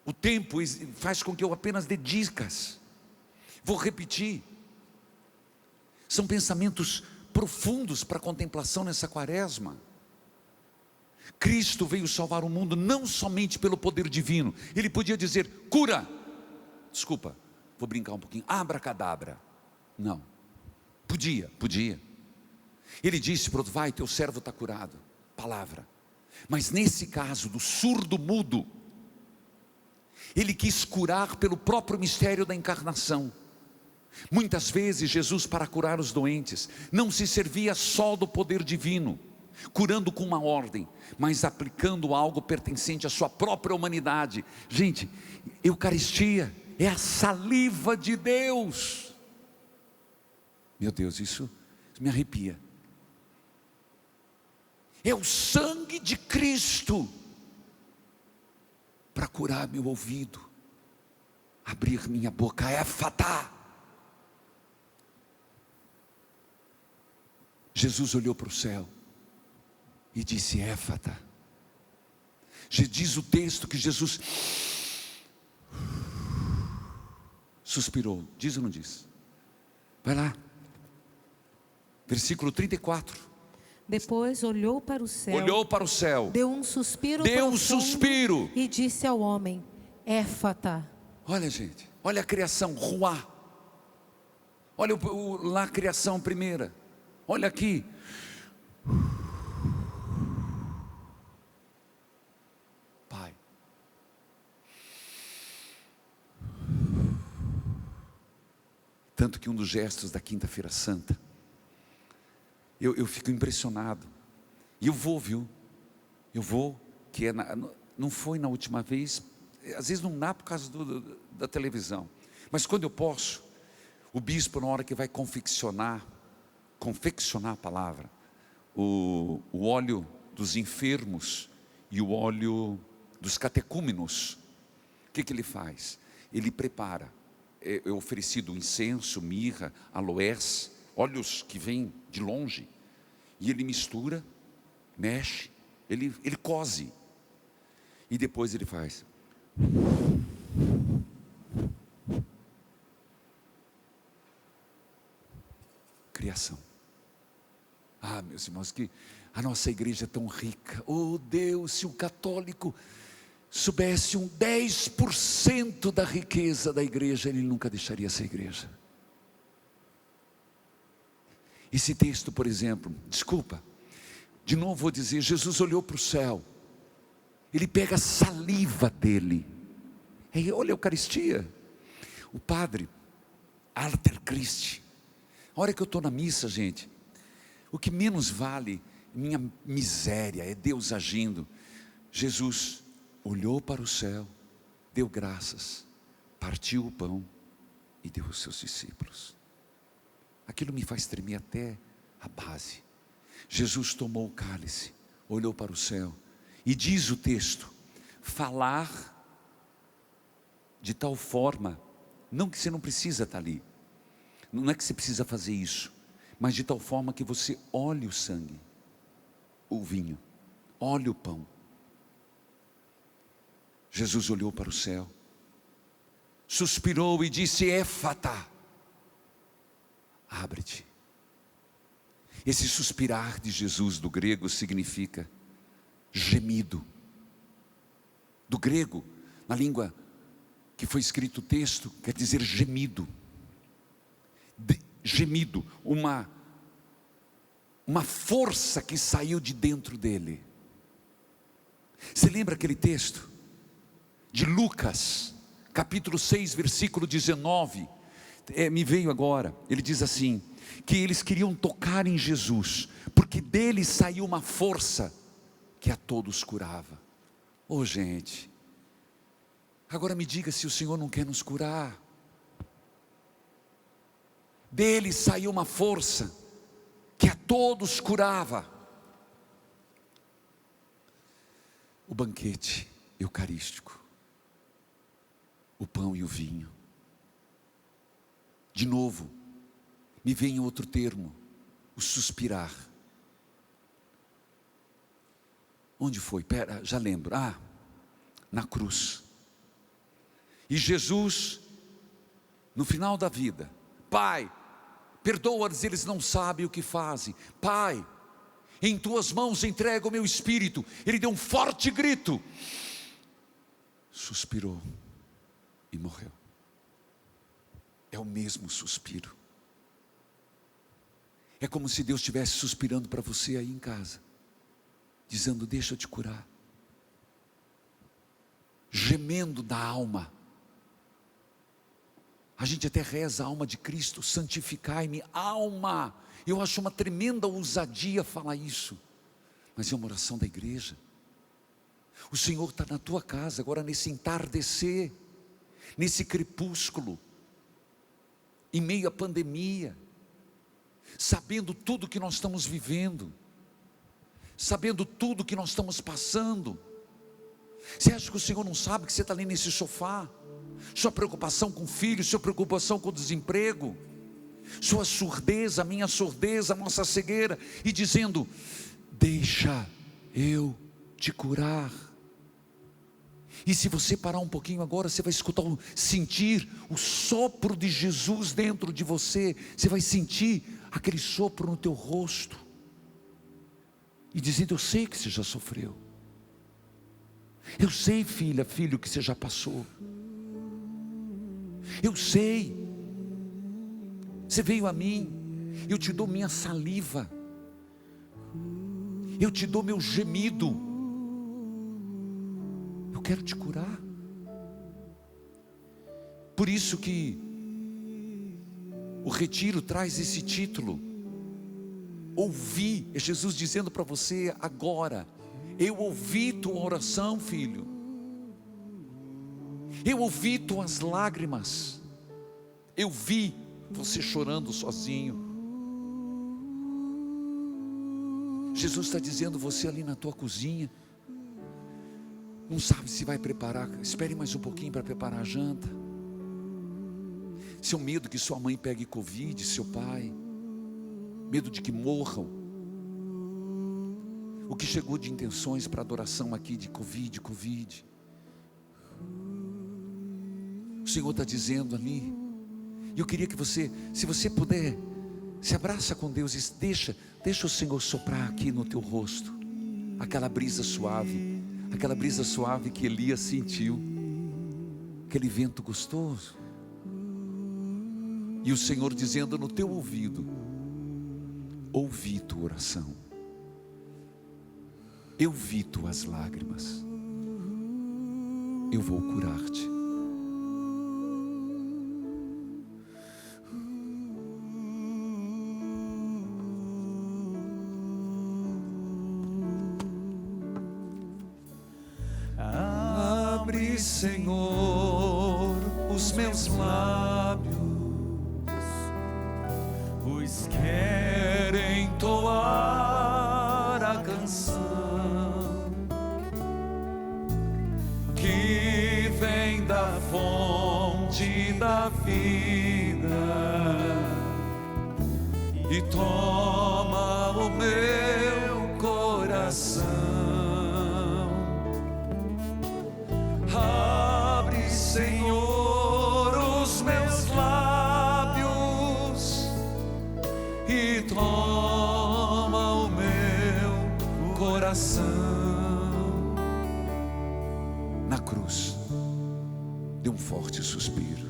O tempo faz com que eu apenas dê dicas. Vou repetir. São pensamentos profundos para contemplação nessa quaresma. Cristo veio salvar o mundo não somente pelo poder divino. Ele podia dizer, cura. Desculpa, vou brincar um pouquinho. Abracadabra. Não. Podia. Ele disse para o outro, vai, teu servo está curado. Palavra. Mas nesse caso do surdo mudo, ele quis curar pelo próprio mistério da encarnação. Muitas vezes Jesus, para curar os doentes, não se servia só do poder divino, curando com uma ordem, mas aplicando algo pertencente à sua própria humanidade. Gente, Eucaristia é a saliva de Deus. Meu Deus, isso me arrepia. É o sangue de Cristo para curar meu ouvido, abrir minha boca, éfata. Jesus olhou para o céu e disse éfata. Diz o texto que Jesus suspirou, diz ou não diz? Vai lá, versículo 34. Depois olhou para o céu, deu um suspiro e disse ao homem, éfata. Olha gente, olha a criação, ruá. Olha lá a criação primeira. Olha aqui. Tanto que um dos gestos da Quinta-feira Santa, eu fico impressionado. E eu vou, viu? Eu vou, que não foi na última vez, às vezes não dá por causa da televisão. Mas quando eu posso, o bispo, na hora que vai confeccionar a palavra, o óleo dos enfermos e o óleo dos catecúmenos, o que ele faz? Ele prepara, é oferecido incenso, mirra, aloés, óleos que vêm de longe, e ele mistura, mexe, ele cose, e depois ele faz. Criação. Ah, meus irmãos, que a nossa igreja é tão rica. Oh Deus, se um católico soubesse 10% da riqueza da igreja, ele nunca deixaria essa igreja. Esse texto, por exemplo, desculpa, de novo vou dizer, Jesus olhou para o céu, ele pega a saliva dele, olha a Eucaristia, o padre, Alter Christi, a hora que eu estou na missa, gente, o que menos vale, minha miséria, é Deus agindo. Jesus olhou para o céu, deu graças, partiu o pão e deu aos seus discípulos. Aquilo me faz tremer até a base. Jesus tomou o cálice, olhou para o céu, e diz o texto, falar de tal forma, não que você não precisa estar ali, não é que você precisa fazer isso, mas de tal forma que você olhe o sangue, o vinho, olhe o pão. Jesus olhou para o céu, suspirou e disse, Éfata, abre-te. Esse suspirar de Jesus do grego significa gemido. Do grego, na língua que foi escrito o texto, quer dizer gemido. Gemido, uma força que saiu de dentro dele. Você lembra aquele texto de Lucas, capítulo 6, versículo 19, me veio agora, ele diz assim, que eles queriam tocar em Jesus, porque dele saiu uma força, que a todos curava. Oh gente, agora me diga se o Senhor não quer nos curar. Dele saiu uma força, que a todos curava. O banquete eucarístico, o pão e o vinho. De novo, me vem outro termo, o suspirar. Onde foi? Já lembro. Na cruz. E Jesus, no final da vida, Pai, perdoa-lhes, eles não sabem o que fazem. Pai, em tuas mãos entrego o meu espírito. Ele deu um forte grito, suspirou e morreu. É o mesmo suspiro. É como se Deus estivesse suspirando para você aí em casa, dizendo, deixa eu te curar. Gemendo da alma. A gente até reza a alma de Cristo, santificai-me, alma. Eu acho uma tremenda ousadia falar isso, mas é uma oração da igreja. O Senhor está na tua casa agora, nesse entardecer, nesse crepúsculo, em meio à pandemia, sabendo tudo que nós estamos vivendo, sabendo tudo que nós estamos passando. Você acha que o Senhor não sabe que você está ali nesse sofá? Sua preocupação com filhos, sua preocupação com o desemprego, sua surdez, a minha surdez, a nossa cegueira, e dizendo, deixa eu te curar. E se você parar um pouquinho agora, você vai escutar, sentir o sopro de Jesus dentro de você. Você vai sentir aquele sopro no teu rosto, e dizendo, eu sei que você já sofreu. Eu sei, filha, filho, que você já passou. Eu sei. Você veio a mim, eu te dou minha saliva, eu te dou meu gemido. Eu quero te curar. Por isso que O retiro traz esse título. Ouvi, é Jesus dizendo para você agora: eu ouvi tua oração, filho. Eu ouvi tuas lágrimas. Eu vi você chorando sozinho. Jesus está dizendo: você ali na tua cozinha, não sabe se vai preparar, espere mais um pouquinho para preparar a janta. Seu medo que sua mãe pegue Covid, seu pai, medo de que morram. O que chegou de intenções para adoração aqui de Covid. O Senhor está dizendo ali. E eu queria que você, se você puder, se abraça com Deus e deixa o Senhor soprar aqui no teu rosto. Aquela brisa suave que Elias sentiu. Aquele vento gostoso. E o Senhor dizendo no teu ouvido: ouvi tua oração, eu vi tuas lágrimas, eu vou curar-te. Abre, Senhor, os meus lábios, pois querem entoar a canção que vem da fonte da vida e toma o meu coração. Abre, Senhor, os meus lábios e toma o meu coração. Na cruz, deu um forte suspiro.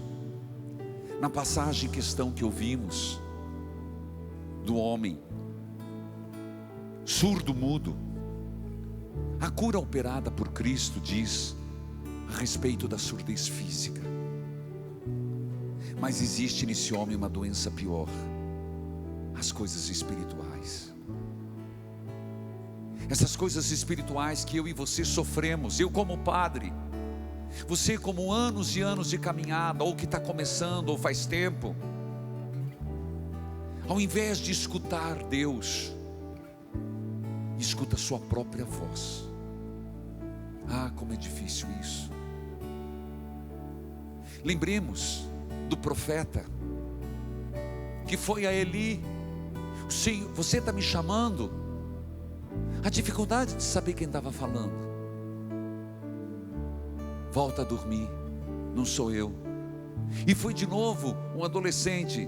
Na passagem em questão que ouvimos, do homem surdo mudo, a cura operada por Cristo diz a respeito da surdez física. Mas existe nesse homem uma doença pior: as coisas espirituais. Essas coisas espirituais que eu e você sofremos, eu como padre, você como anos e anos de caminhada, ou que está começando, ou faz tempo. Ao invés de escutar Deus, escuta a sua própria voz. Ah, como é difícil isso. Lembremos do profeta que foi a Eli: Senhor, você está me chamando? A dificuldade de saber quem estava falando. Volta a dormir, não sou eu. E foi de novo um adolescente: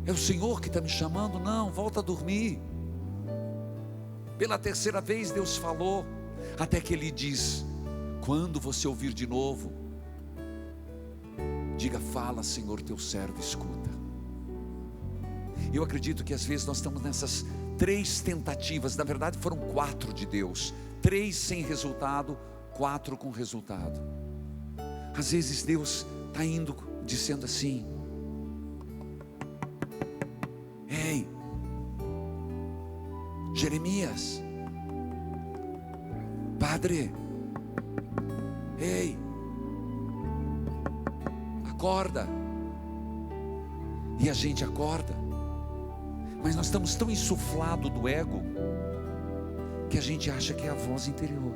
é o Senhor que está me chamando? Não, volta a dormir. Pela terceira vez Deus falou, até que Ele diz: quando você ouvir de novo, diga: fala, Senhor, teu servo escuta. Eu acredito que às vezes nós estamos nessas 3 tentativas, na verdade foram 4 de Deus, 3 sem resultado, 4 com resultado. Às vezes Deus está indo, dizendo assim: ei, Jeremias, padre, ei, acorda. E a gente acorda, mas nós estamos tão insuflados do ego que a gente acha que é a voz interior,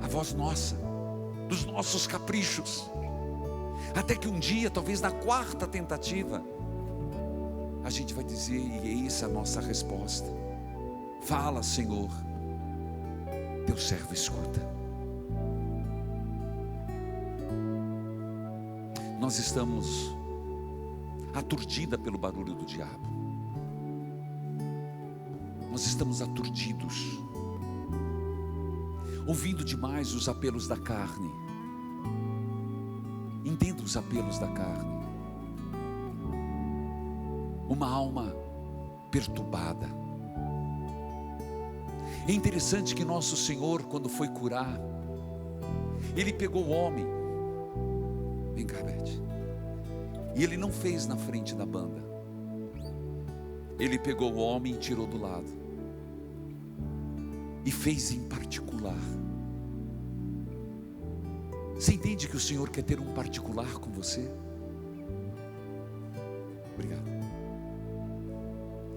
a voz nossa, dos nossos caprichos. Até que um dia, talvez na 4ª tentativa, a gente vai dizer, e essa é a nossa resposta: fala, Senhor, teu servo escuta. Nós estamos aturdida pelo barulho do diabo. Nós estamos aturdidos, ouvindo demais os apelos da carne. Entenda os apelos da carne. Uma alma perturbada. É interessante que nosso Senhor, quando foi curar, Ele pegou o homem Vem cá, Beth. E ele não fez na frente da banda. Ele pegou o homem e tirou do lado. E fez em particular. Você entende que o Senhor quer ter um particular com você? Obrigado.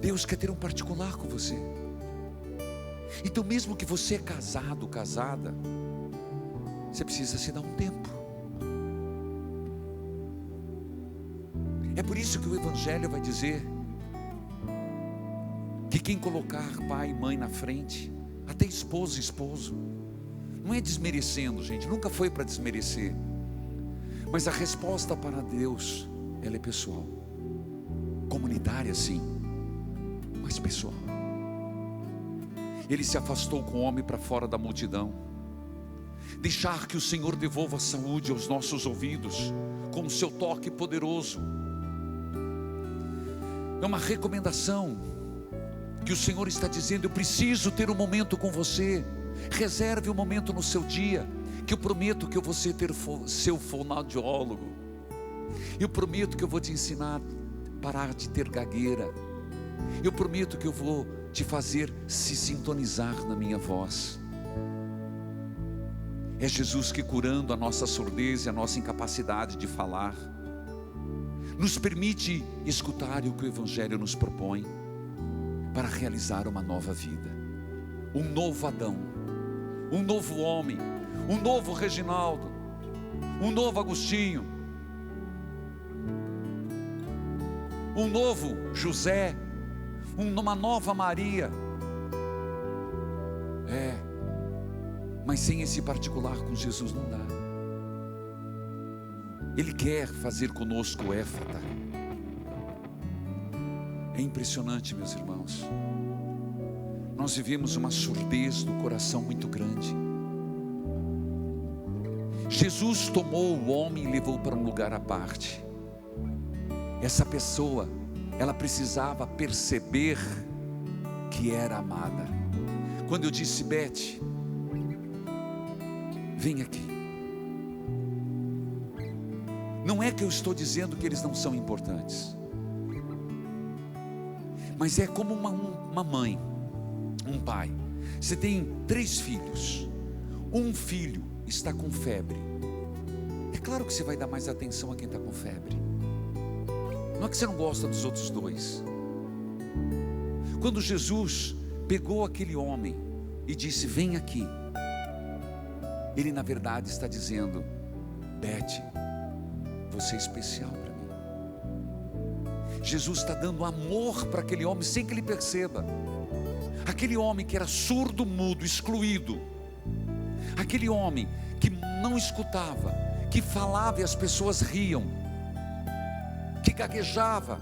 Deus quer ter um particular com você. Então, mesmo que você é casado, casada, você precisa se dar um tempo. É por isso que o Evangelho vai dizer que quem colocar pai e mãe na frente, até esposa e esposo, não é desmerecendo, gente, nunca foi para desmerecer, mas a resposta para Deus, ela é pessoal, comunitária sim, mas pessoal. Ele se afastou com o homem para fora da multidão. Deixar que o Senhor devolva saúde aos nossos ouvidos com o seu toque poderoso é uma recomendação que o Senhor está dizendo: eu preciso ter um momento com você. Reserve um momento no seu dia, que eu prometo que eu vou ser seu fonoaudiólogo. Eu prometo que eu vou te ensinar a parar de ter gagueira. Eu prometo que eu vou te fazer se sintonizar na minha voz. É Jesus que, curando a nossa surdez e a nossa incapacidade de falar, nos permite escutar o que o Evangelho nos propõe para realizar uma nova vida, um novo Adão, um novo homem, um novo Reginaldo, um novo Agostinho, um novo José, uma nova Maria. Mas sem esse particular com Jesus não dá. Ele quer fazer conosco o éfata. É impressionante, meus irmãos. Nós vivemos uma surdez do coração muito grande. Jesus tomou o homem e levou para um lugar à parte. Essa pessoa, ela precisava perceber que era amada. Quando eu disse: Beth, vem aqui. Não é que eu estou dizendo que eles não são importantes, mas é como uma mãe, um pai. Você tem 3 filhos, um filho está com febre. É claro que você vai dar mais atenção a quem está com febre. Não é que você não gosta dos outros 2. Quando Jesus pegou aquele homem e disse: vem aqui, ele na verdade está dizendo: Beth, você é especial para mim. Jesus está dando amor para aquele homem sem que ele perceba. Aquele homem que era surdo, mudo, excluído, aquele homem que não escutava, que falava e as pessoas riam, que gaguejava.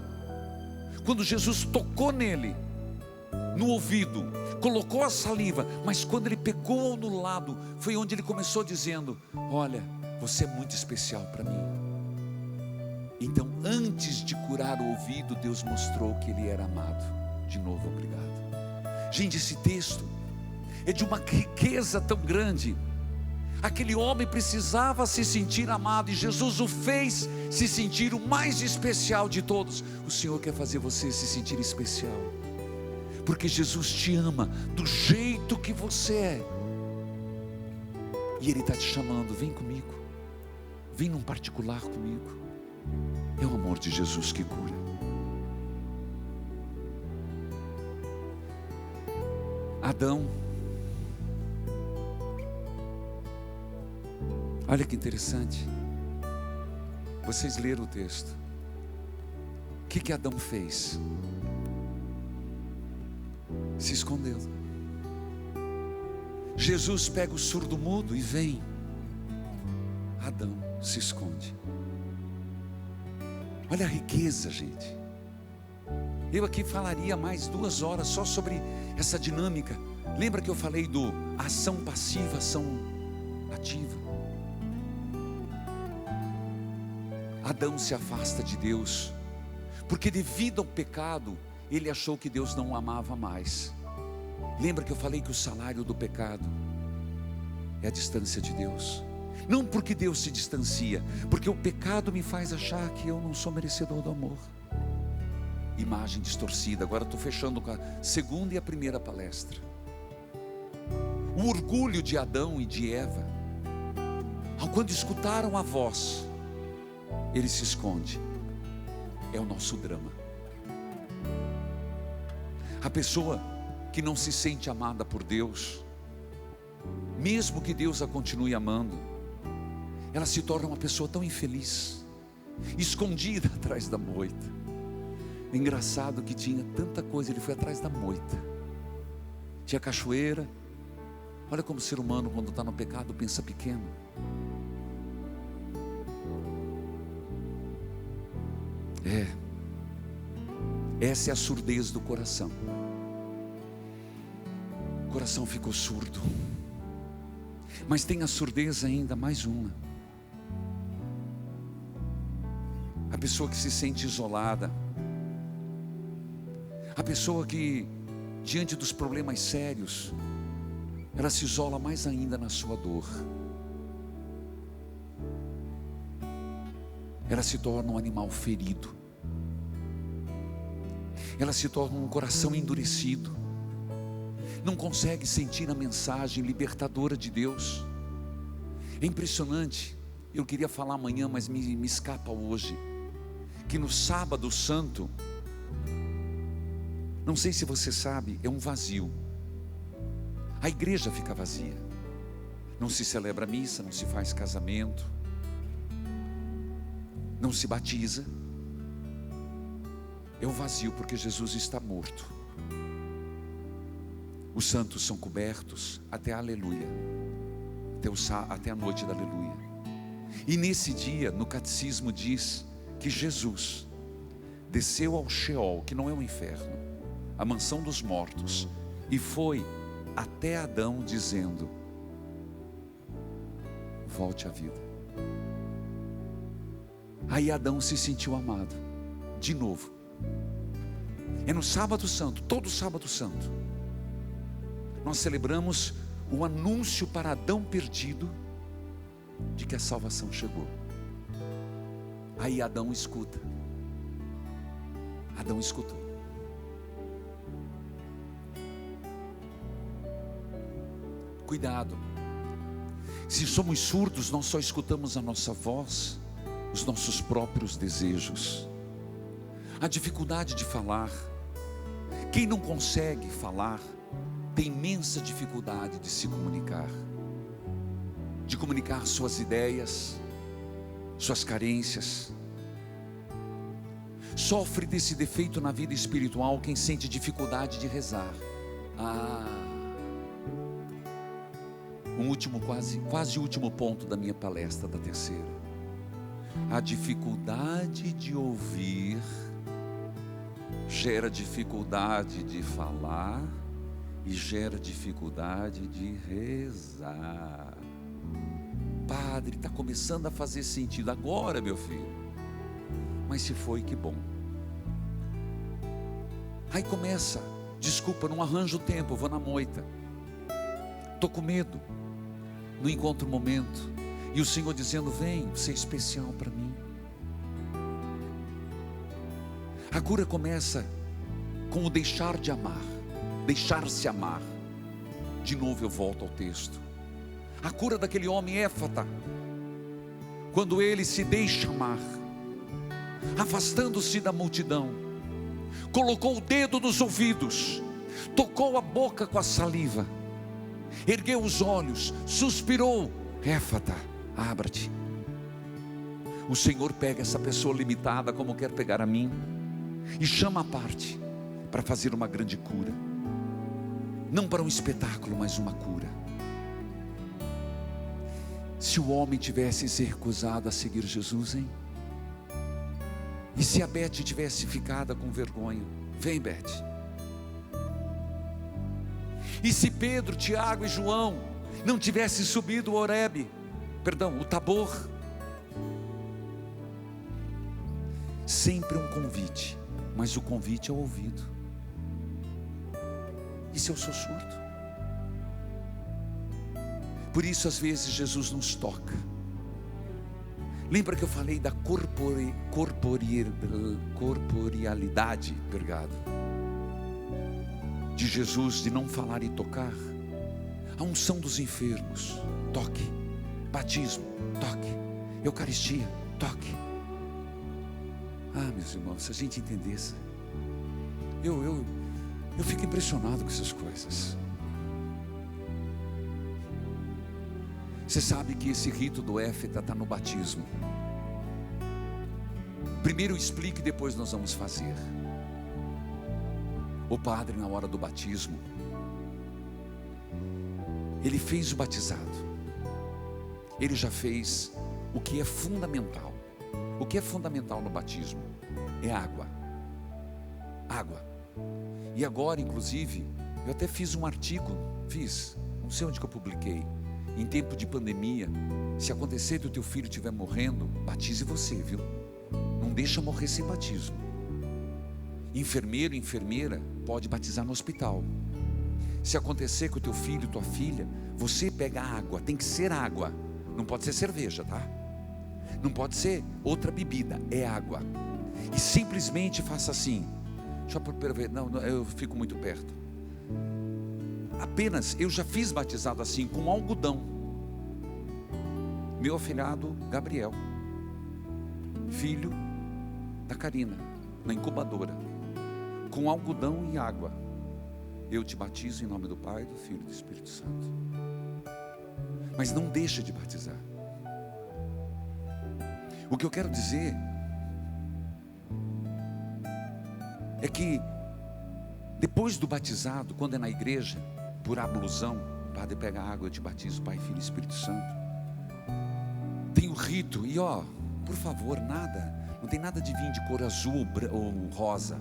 Quando Jesus tocou nele, no ouvido, colocou a saliva, mas quando ele pegou no lado, foi onde ele começou dizendo: olha, você é muito especial para mim. Então, antes de curar o ouvido, Deus mostrou que ele era amado. De novo, obrigado. Gente, esse texto é de uma riqueza tão grande. Aquele homem precisava se sentir amado e Jesus o fez se sentir o mais especial de todos. O Senhor quer fazer você se sentir especial, porque Jesus te ama do jeito que você é. E Ele está te chamando: vem comigo, vem num particular comigo. É o amor de Jesus que cura. Adão, olha que interessante. Vocês leram o texto. O que Adão fez? Se escondeu. Jesus pega o surdo mudo e vem. Adão se esconde. Olha a riqueza, gente. Eu aqui falaria mais 2 horas só sobre essa dinâmica. Lembra que eu falei do ação passiva, ação ativa? Adão se afasta de Deus, porque devido ao pecado, ele achou que Deus não o amava mais. Lembra que eu falei que o salário do pecado é a distância de Deus? Não porque Deus se distancia, porque o pecado me faz achar que eu não sou merecedor do amor. Imagem distorcida. Agora estou fechando com a segunda e a primeira palestra. O orgulho de Adão e de Eva, quando escutaram a voz, ele se esconde. É o nosso drama. A pessoa que não se sente amada por Deus, mesmo que Deus a continue amando, ela se torna uma pessoa tão infeliz, escondida atrás da moita. Engraçado que tinha tanta coisa, ele foi atrás da moita. Tinha cachoeira. Olha como o ser humano, quando está no pecado, pensa pequeno. Essa é a surdez do coração. O coração ficou surdo. Mas tem a surdez ainda, mais uma. A pessoa que se sente isolada. A pessoa que, diante dos problemas sérios, ela se isola mais ainda na sua dor. Ela se torna um animal ferido. Ela se torna um coração endurecido. Não consegue sentir a mensagem libertadora de Deus. É impressionante. Eu queria falar amanhã, mas me escapa hoje. Que no sábado santo, não sei se você sabe, é um vazio. A igreja fica vazia. Não se celebra missa, não se faz casamento, não se batiza. É o vazio porque Jesus está morto. Os santos são cobertos até a aleluia, até a noite da aleluia. E nesse dia, no catecismo diz que Jesus desceu ao Sheol, que não é o inferno, a mansão dos mortos, e foi até Adão dizendo: volte à vida. Aí Adão se sentiu amado de novo. É no sábado santo, todo sábado santo, nós celebramos o anúncio para Adão perdido de que a salvação chegou. Aí Adão escuta. Adão escutou. Cuidado. Se somos surdos, nós só escutamos a nossa voz, os nossos próprios desejos. A dificuldade de falar. Quem não consegue falar tem imensa dificuldade de se comunicar, de comunicar suas ideias, suas carências. Sofre desse defeito na vida espiritual quem sente dificuldade de rezar. Um último, quase último ponto da minha palestra, da terceira. A dificuldade de ouvir gera dificuldade de falar e gera dificuldade de rezar. Padre, está começando a fazer sentido agora, meu filho. Mas se foi, que bom. Aí começa: desculpa, não arranjo tempo, vou na moita, estou com medo, não encontro o momento. E o Senhor dizendo: vem, você é especial para mim. A cura começa com o deixar de amar, deixar-se amar. De novo eu volto ao texto. A cura daquele homem Éfata, quando ele se deixa amar, afastando-se da multidão, colocou o dedo nos ouvidos, tocou a boca com a saliva, ergueu os olhos, suspirou: Éfata, abra-te. O Senhor pega essa pessoa limitada, como quer pegar a mim, e chama à parte para fazer uma grande cura. Não para um espetáculo, mas uma cura. Se o homem tivesse se recusado a seguir Jesus, hein? E se a Beth tivesse ficado com vergonha? Vem, Beth. E se Pedro, Tiago e João não tivessem subido o Tabor? Sempre um convite, mas o convite é o ouvido. E se eu sou surdo? Por isso às vezes Jesus nos toca. Lembra que eu falei da corporealidade, obrigado, de Jesus, de não falar e tocar? A unção dos enfermos, toque. Batismo, toque. Eucaristia, toque. Meus irmãos, se a gente entendesse, eu fico impressionado com essas coisas. Você sabe que esse rito do éfeta está no batismo. Primeiro explique, depois nós vamos fazer. O padre, na hora do batismo, ele fez o batizado. Ele já fez o que é fundamental. O que é fundamental no batismo é água. Água. E agora, inclusive, eu até fiz um artigo, não sei onde que eu publiquei. Em tempo de pandemia, se acontecer que o teu filho estiver morrendo, batize você, viu? Não deixa morrer sem batismo. Enfermeiro, enfermeira, pode batizar no hospital. Se acontecer com o teu filho, tua filha, você pega água, tem que ser água. Não pode ser cerveja, tá? Não pode ser outra bebida, é água. E simplesmente faça assim. Deixa eu ver, não, eu fico muito perto. Apenas, eu já fiz batizado assim, com algodão. Meu afilhado Gabriel, filho da Karina, na incubadora, com algodão e água. Eu te batizo em nome do Pai, do Filho e do Espírito Santo. Mas não deixa de batizar. O que eu quero dizer é que depois do batizado, quando é na igreja, por ablusão, o padre pega a água, eu te batizo, Pai, Filho e Espírito Santo. Tem o rito, e por favor, não tem nada de vinho de cor azul ou rosa.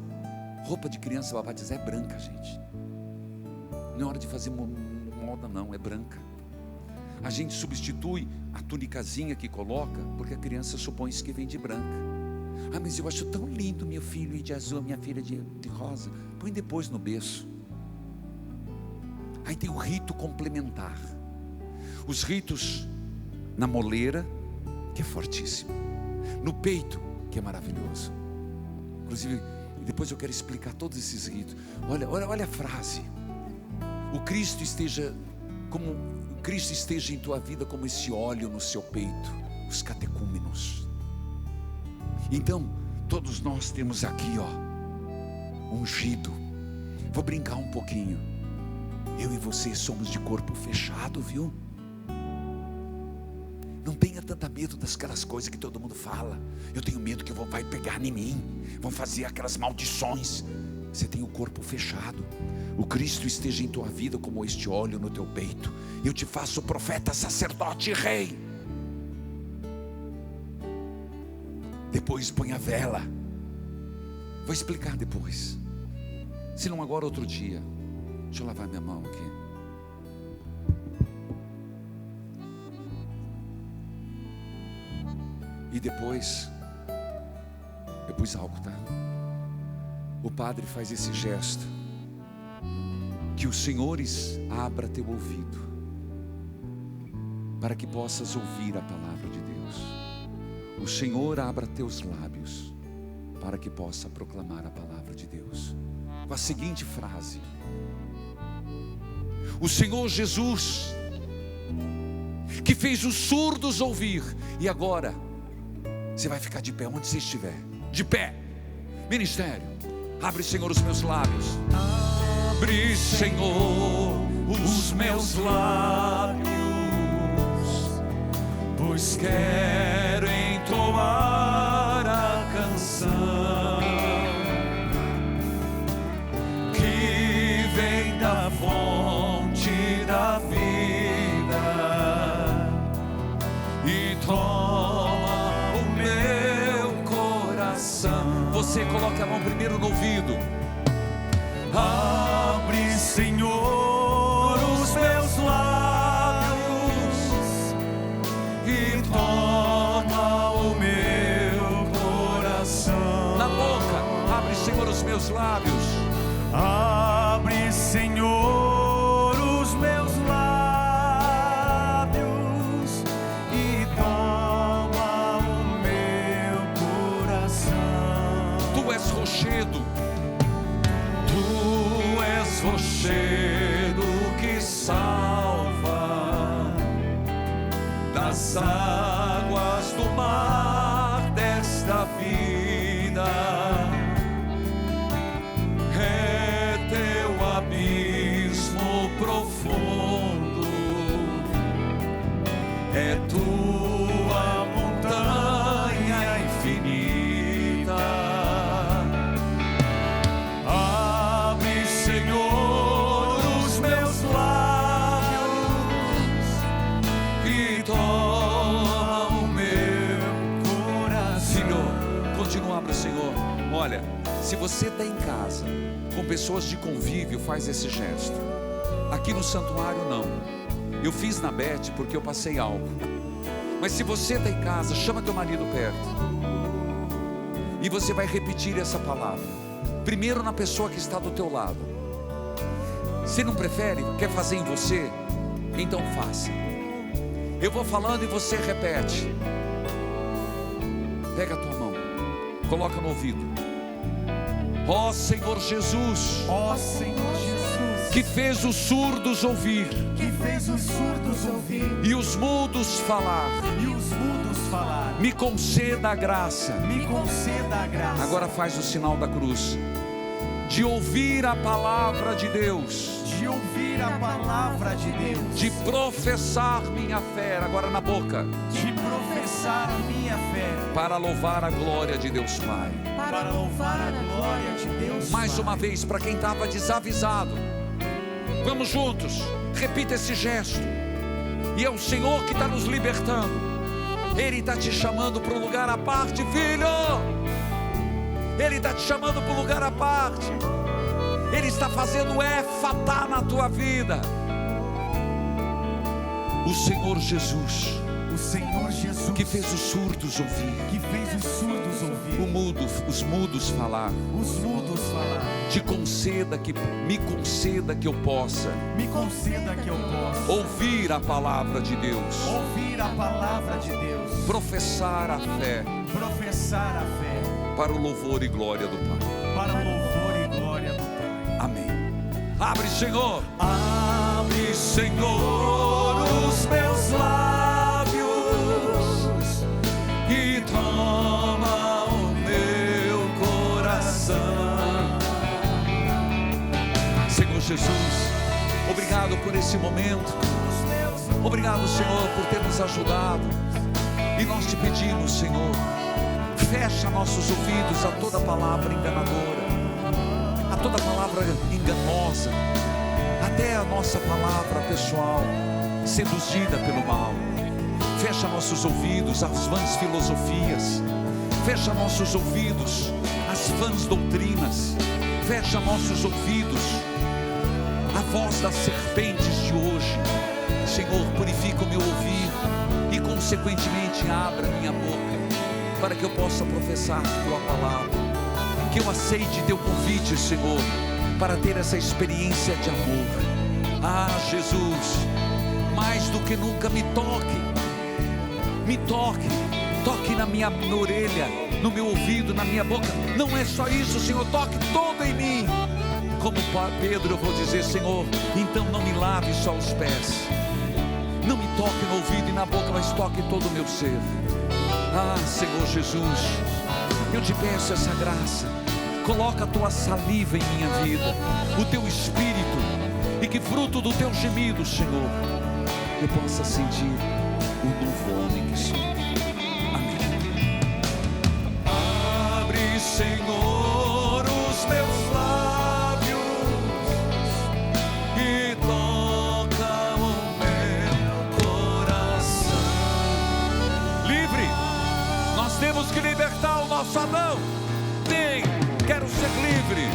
Roupa de criança para batizar é branca, gente. Não é hora de fazer moda não, é branca. A gente substitui a tunicazinha que coloca, porque a criança supõe que vem de branca. Mas eu acho tão lindo meu filho ir de azul, minha filha de rosa. Põe depois no berço. Aí tem o rito complementar. Os ritos na moleira, que é fortíssimo. No peito, que é maravilhoso. Inclusive, depois eu quero explicar todos esses ritos. Olha a frase. Cristo esteja em tua vida como esse óleo no seu peito, os catecúmenos. Então, todos nós temos aqui, ungido. Vou brincar um pouquinho. Eu e você somos de corpo fechado, viu? Não tenha tanto medo daquelas coisas que todo mundo fala. Eu tenho medo que vai pegar em mim, vão fazer aquelas maldições. Você tem o corpo fechado. O Cristo esteja em tua vida como este óleo no teu peito. Eu te faço profeta, sacerdote e rei. Depois põe a vela. Vou explicar depois. Se não agora, outro dia. Deixa eu lavar minha mão aqui. E depois, eu pus álcool, tá? O padre faz esse gesto. Que os senhores abra teu ouvido, para que possas ouvir a palavra de Deus. O Senhor abra teus lábios, para que possa proclamar a palavra de Deus. Com a seguinte frase: o Senhor Jesus, que fez os surdos ouvir. E agora, você vai ficar de pé, onde você estiver. De pé. Ministério, abre, Senhor, os meus lábios. Abre, Senhor, os meus lábios, pois quero entoar a canção que vem da fonte da vida e toma o meu coração. Você coloca a mão primeiro no ouvido. Abre, Senhor, os meus lábios e toma o meu coração. Na boca, abre, Senhor, os meus lábios. Abre, Senhor, os meus lábios as águas do mar desta vida. É teu abismo profundo, é tua montanha infinita. Abre, Senhor, os meus lábios e toma o meu coração. Senhor, continua, abre, Senhor. Olha, se você está em casa com pessoas de convívio, faz esse gesto. Aqui no santuário não. Eu fiz na Beth porque eu passei álcool. Mas se você está em casa, chama teu marido perto. E você vai repetir essa palavra. Primeiro na pessoa que está do teu lado. Se não prefere, quer fazer em você, então faça. Eu vou falando e você repete. Pega a tua mão, coloca no ouvido. Ó Senhor Jesus, Ó Senhor Jesus, que fez os surdos ouvir que fez os surdos ouvir e os mudos falar, e os mudos falar, me conceda a graça. me conceda a graça. Agora faz o sinal da cruz, de ouvir a palavra de Deus, de ouvir a palavra de Deus, de professar minha fé, agora na boca, de professar a minha fé, para louvar a glória de Deus Pai. para louvar a glória de Deus. Mais Pai. uma vez, para quem estava desavisado, vamos juntos, repita esse gesto. E é o Senhor que está nos libertando. Ele está te chamando para um lugar à parte, filho. Ele está te chamando para um lugar à parte. Ele está fazendo éfatá na tua vida. O Senhor Jesus, O Senhor Jesus, que fez os surdos ouvir, que fez os surdos ouvir, os mudos falar, os mudos falar, me conceda que eu possa me conceda que eu possa ouvir a palavra de Deus, ouvir a palavra de Deus, professar a fé, professar a fé, para o louvor e glória do Pai. para o louvor e glória do Pai. Amém. Abre, Senhor. Abre, Senhor, os meus lábios e toma o meu coração. Senhor Jesus, obrigado por esse momento. Obrigado, Senhor, por ter nos ajudado. E nós te pedimos, Senhor, fecha nossos ouvidos a toda palavra enganadora, a toda palavra enganosa, até a nossa palavra pessoal seduzida pelo mal. Fecha nossos ouvidos às vãs filosofias, fecha nossos ouvidos às vãs doutrinas, fecha nossos ouvidos à voz das serpentes de hoje. Senhor, purifica o meu ouvido e consequentemente abra minha boca, para que eu possa professar a tua palavra, que eu aceite teu convite, Senhor, para ter essa experiência de amor. Ah, Jesus, mais do que nunca me toque na minha orelha, no meu ouvido, na minha boca. Não é só isso, Senhor, toque todo em mim. Como Pedro, eu vou dizer, Senhor, então não me lave só os pés, não me toque no ouvido e na boca, mas toque todo o meu ser. Ah, Senhor Jesus, eu te peço essa graça. Coloca a tua saliva em minha vida, o teu espírito, e que fruto do teu gemido, Senhor, eu possa sentir o novo homem que sou. Amém. Abre, Senhor, os meus lábios e toca o meu coração. Livre! Nós temos que libertar o nosso Adão. Quero ser livre.